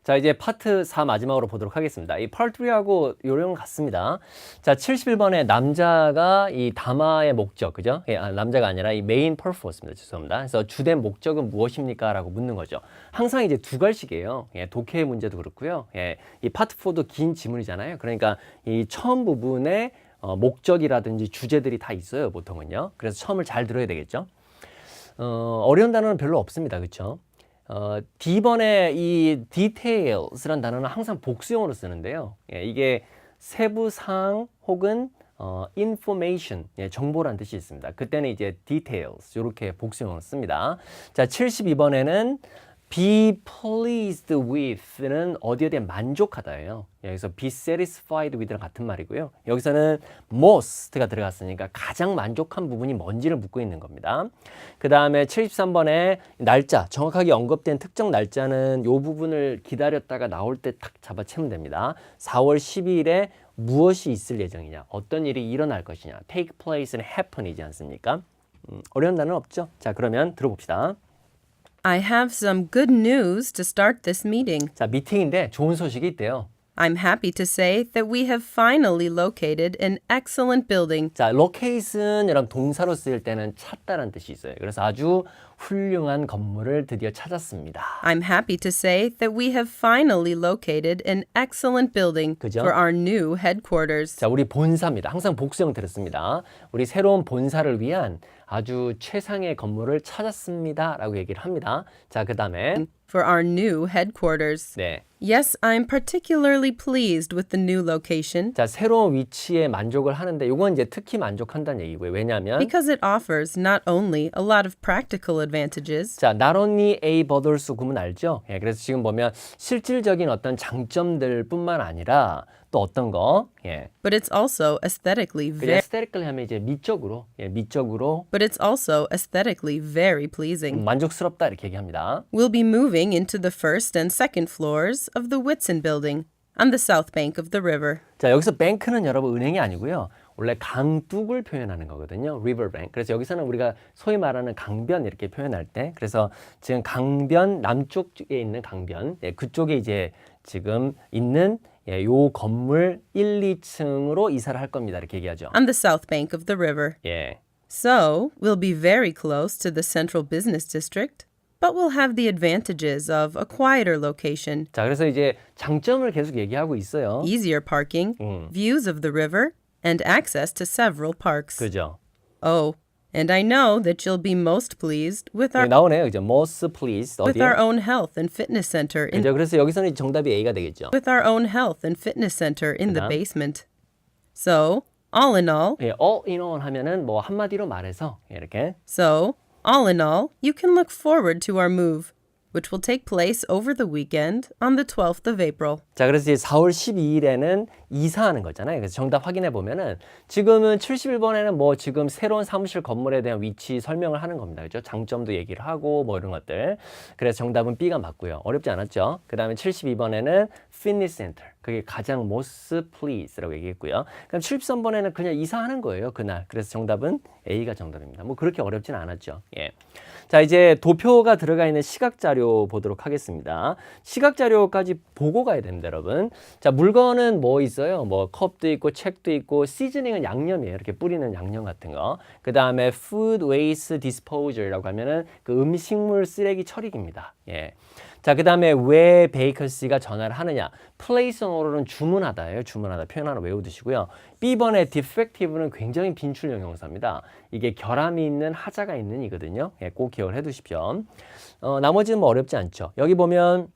자, 이제 파트 4 마지막으로 보도록 하겠습니다. 이 파트 3하고 요령 같습니다. 자, 71번에 남자가 이 담화의 목적, 그죠? 예, 남자가 아니라 이 메인 퍼포스입니다. 죄송합니다. 그래서 주된 목적은 무엇입니까? 라고 묻는 거죠. 항상 이제 두 갈식이에요. 예, 독해 문제도 그렇고요. 예, 이 파트 4도 긴 지문이잖아요. 그러니까 이 처음 부분에 목적이라든지 주제들이 다 있어요. 보통은요. 그래서 처음을 잘 들어야 되겠죠. 어려운 단어는 별로 없습니다. 그렇죠? D번에 이 details란 단어는 항상 복수형으로 쓰는데요. 예, 이게 세부사항 혹은 information, 예, 정보란 뜻이 있습니다. 그때는 이제 details 이렇게 복수형으로 씁니다. 자, 72번에는 be pleased with는 어디에 대해 만족하다예요. 여기서 be satisfied with랑 같은 말이고요. 여기서는 most가 들어갔으니까 가장 만족한 부분이 뭔지를 묻고 있는 겁니다. 그 다음에 73번에 날짜, 정확하게 언급된 특정 날짜는 이 부분을 기다렸다가 나올 때 탁 잡아채면 됩니다. 4월 12일에 무엇이 있을 예정이냐, 어떤 일이 일어날 것이냐, take place는 happen이지 않습니까? 어려운 단어는 없죠. 자, 그러면 들어봅시다. I have some good news to start this meeting. 자, 미팅인데 좋은 소식이 있대요. I'm happy to say that we have finally located an excellent building. 자, locate은 여러분 동사로 쓰일 때는 찾다라는 뜻이 있어요. 그래서 아주 훌륭한 건물을 드디어 찾았습니다. I'm happy to say that we have finally located an excellent building 그죠? for our new headquarters. 자, 우리 본사입니다. 항상 복수형 들었습니다. 우리 새로운 본사를 위한 아주 최상의 건물을 찾았습니다. 라고 얘기를 합니다. 자, 그 다음에 For our new headquarters. 네. Yes, I'm particularly pleased with the new location 자, 새로운 위치에 만족을 하는데 이건 이제 특히 만족한다는 얘기고요. 왜냐하면 because it offers not only a lot of practical advantages, 자, not only a but also 구문 알죠? 예, 그래서 지금 보면 실질적인 어떤 장점들 뿐만 아니라 또 어떤 거? 예. but it's also aesthetically 그냥 very aesthetically 하면 이제 미적으로, 예, 미적으로 but it's also aesthetically very pleasing. 만족스럽다 이렇게 얘기합니다. We'll be moving into the first and second floors of the Whitson building on the south bank of the river. 자, 여기서 뱅크는 여러분 은행이 아니고요. 원래 강둑을 표현하는 거거든요. riverbank. 그래서 여기서는 우리가 소위 말하는 강변 이렇게 표현할 때 그래서 지금 강변 남쪽에 있는 강변 예, 그쪽에 이제 지금 있는 예, 요 건물 1, 2층으로 이사를 할 겁니다. 이렇게 얘기하죠. On the south bank of the river. 예. So, we'll be very close to the central business district, but we'll have the advantages of a quieter location, 자, 그래서 이제 장점을 계속 얘기하고 있어요. easier parking, views of the river, and access to several parks. 그죠? Oh, and I know that you'll be most pleased with 예, our 나오네요. 이제 most pleased with 어디에? our own health and fitness center in 그죠? 그래서 여기서는 정답이 A가 되겠죠. with our own health and fitness center in the 그다음. basement. So, all in all, 예, all in all 하면은 뭐 한마디로 말해서 이렇게 all in all, you can look forward to our move, which will take place over the weekend on the 12th of April. 자, 그래서 이제 4월 12일에는 이사하는 거잖아요. 그래서 정답 확인해 보면은 지금은 71번에는 뭐 지금 새로운 사무실 건물에 대한 위치 설명을 하는 겁니다. 그죠? 장점도 얘기를 하고 뭐 이런 것들. 그래서 정답은 B가 맞고요. 어렵지 않았죠? 그다음에 72번에는 fitness center. 그게 가장 most pleased라고 얘기했고요. 그럼 73번에는 그냥 이사하는 거예요, 그날. 그래서 정답은 A가 정답입니다. 뭐 그렇게 어렵진 않았죠. 예. 자, 이제 도표가 들어가 있는 시각 자료 보도록 하겠습니다. 시각 자료까지 보고 가야 됩니다, 여러분. 자, 물건은 뭐 있어요? 뭐 컵도 있고 책도 있고 시즈닝은 양념이에요. 이렇게 뿌리는 양념 같은 거. 그다음에 food waste disposal이라고 하면은 그 음식물 쓰레기 처리기입니다. 예. 자, 그 다음에 왜 베이커스가 전화를 하느냐. place on order는 주문하다예요. 주문하다. 표현 하나 외워두시고요. B번의 defective는 굉장히 빈출형 형사입니다. 이게 결함이 있는 하자가 있는 이거든요. 예, 꼭 기억을 해두십시오. 나머지는 뭐 어렵지 않죠. 여기 보면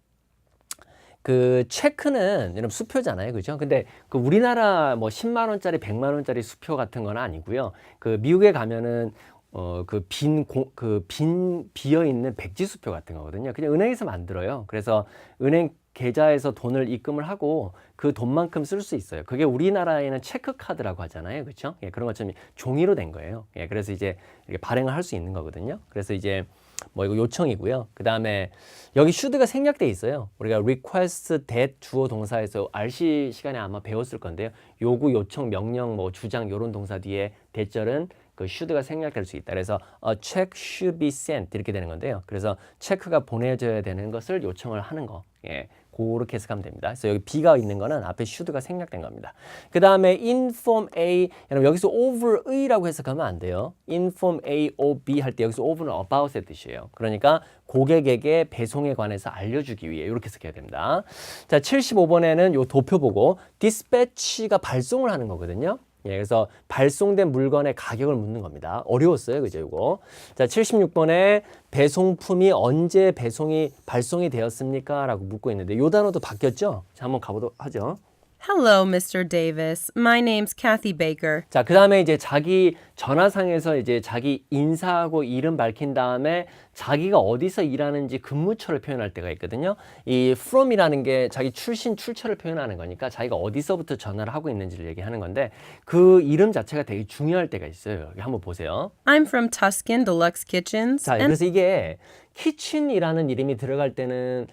그 체크는 여러분 수표잖아요. 그죠? 근데 그 우리나라 뭐 10만 원짜리, 100만 원짜리 수표 같은 건 아니고요. 그 미국에 가면은 비어 있는 백지수표 같은 거거든요. 그냥 은행에서 만들어요. 그래서 은행 계좌에서 돈을 입금을 하고 그 돈만큼 쓸 수 있어요. 그게 우리나라에는 체크카드라고 하잖아요. 그렇죠? 예, 그런 것처럼 종이로 된 거예요. 예, 그래서 이제 이렇게 발행을 할 수 있는 거거든요. 그래서 이제 뭐 이거 요청이고요. 그 다음에 여기 should가 생략돼 있어요. 우리가 request that 주어 동사에서 RC 시간에 아마 배웠을 건데요. 요구, 요청, 명령, 뭐 주장 이런 동사 뒤에 대절은 그 should가 생략될 수 있다. 그래서 a check should be sent 이렇게 되는 건데요. 그래서 체크가 보내져야 되는 것을 요청을 하는 거. 예, 그렇게 해석하면 됩니다. 그래서 여기 B가 있는 거는 앞에 should가 생략된 겁니다. 그 다음에 inform A, 여러분 여기서 over의라고 해석하면 안 돼요. inform A or B 할 때 여기서 over는 about의 뜻이에요. 그러니까 고객에게 배송에 관해서 알려주기 위해 이렇게 해석해야 됩니다. 자, 75번에는 요 도표 보고 dispatch가 발송을 하는 거거든요. 예, 그래서 발송된 물건의 가격을 묻는 겁니다. 어려웠어요, 그죠, 이거. 자, 76번에 배송품이 언제 발송이 되었습니까? 라고 묻고 있는데 이 단어도 바뀌었죠? 자, 한번 가보도록 하죠. Hello, Mr. Davis. My name's Kathy Baker. 자, 그 다음에 이제 자기 전화상에서 이제 자기 인사하고 이름 밝힌 다음에 자기가 어디서 일하는지 근무처를 표현할 때가 있거든요. 이 from이라는 게 자기 출처를 표현하는 거니까 자기가 어디서부터 전화를 하고 있는지를 얘기하는 건데 그 이름 자체가 되게 중요할 때가 있어요. 여기 한번 보세요. I'm from Tuscan Deluxe Kitchens. 자, and 그래서 이게 키친이라는 이름이 들어갈 때는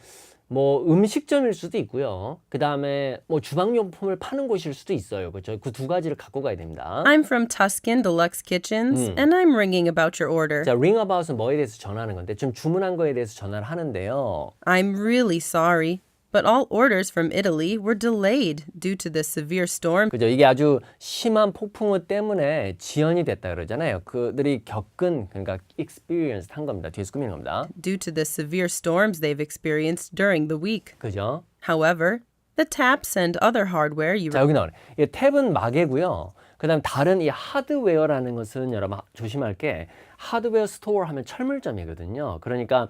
뭐 음식점일 수도 있고요. 그 다음에 뭐 주방용품을 파는 곳일 수도 있어요. 그렇죠? 그 두 가지를 갖고 가야 됩니다. I'm from Tuscan Deluxe Kitchens, and I'm ringing about your order. 자, ring about은 뭐에 대해서 전화하는 건데 좀 주문한 거에 대해서 전화를 하는데요. I'm really sorry. But all orders from Italy were delayed due to the severe storm. 그죠? 이게 아주 심한 폭풍우 때문에 지연이 됐다 그러잖아요. 그들이 겪은 그러니까 experience 한 겁니다. 뒤에서 꾸미는 겁니다. Due to the severe storms they've experienced during the week. 그죠? However, the taps and other hardware you 자, 여기 나오네. 이 탭은 마개고요. 그다음 다른 이 하드웨어라는 것은 여러분 조심할 게 하드웨어 스토어 하면 철물점이거든요. 그러니까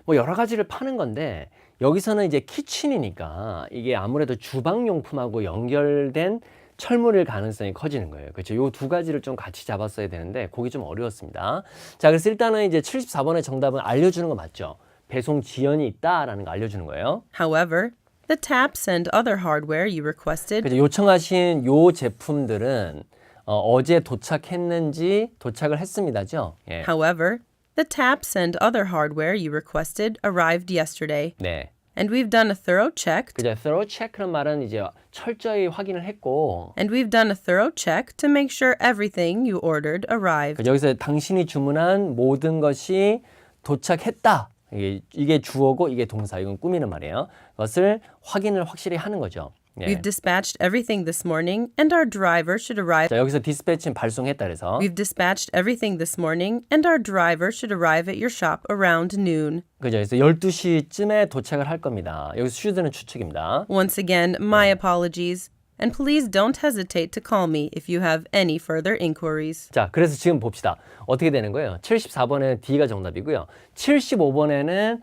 뭐 여러 가지를 파는 건데 여기서는 이제 키친이니까 이게 아무래도 주방용품하고 연결된 철물일 가능성이 커지는 거예요. 그렇죠? 요 두 가지를 좀 같이 잡았어야 되는데 그게 좀 어려웠습니다. 자, 그래서 일단은 이제 74번의 정답은 알려주는 거 맞죠? 배송 지연이 있다라는 거 알려주는 거예요. However, the taps and other hardware you requested 그죠? 요청하신 요 제품들은 어제 도착했는지 도착을 했습니다죠? 예. However, the taps and other hardware you requested arrived yesterday, 네. and we've done a thorough check. 그죠? thorough check는 말은 이제 철저히 확인을 했고, And we've done a thorough check to make sure everything you ordered arrived. 그죠? 여기서 당신이 주문한 모든 것이 도착했다. 이게 주어고 이게 동사. 이건 꾸미는 말이에요. 그것을 확인을 확실히 하는 거죠. 예. We've dispatched everything this morning, and our driver should arrive. 자, 여기서 디스패치는 발송했다 그래서 We've dispatched everything this morning, and our driver should arrive at your shop around noon. 그죠? 그래서 12시쯤에 도착을 할 겁니다. 여기서 should는 추측입니다. Once again, my apologies. And please don't hesitate to call me if you have any further inquiries. 자, 그래서 지금 봅시다. 어떻게 되는 거예요? 74번에는 D가 정답이고요. 75번에는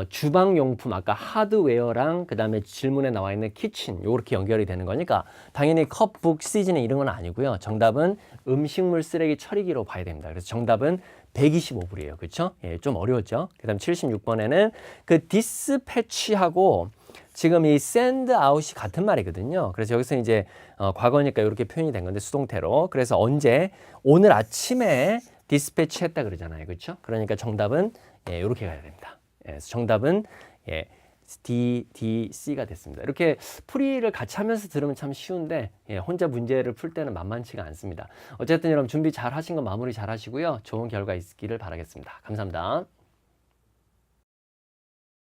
주방용품, 아까 하드웨어랑 그 다음에 질문에 나와 있는 키친, 요렇게 연결이 되는 거니까 당연히 컵, 북, 시즈닝 이런 건 아니고요. 정답은 음식물 쓰레기 처리기로 봐야 됩니다. 그래서 정답은 125불이에요. 그렇죠? 예, 좀 어려웠죠? 그 다음 76번에는 그 디스패치하고 지금 이 send out이 같은 말이거든요. 그래서 여기서 이제 과거니까 이렇게 표현이 된 건데 수동태로. 그래서 언제? 오늘 아침에 디스패치 했다 그러잖아요. 그렇죠? 그러니까 정답은 예, 이렇게 가야 됩니다. 예, 그래서 정답은 예, D, D, C가 됐습니다. 이렇게 풀이를 같이 하면서 들으면 참 쉬운데 예, 혼자 문제를 풀 때는 만만치가 않습니다. 어쨌든 여러분 준비 잘 하신 거 마무리 잘 하시고요. 좋은 결과 있기를 바라겠습니다. 감사합니다.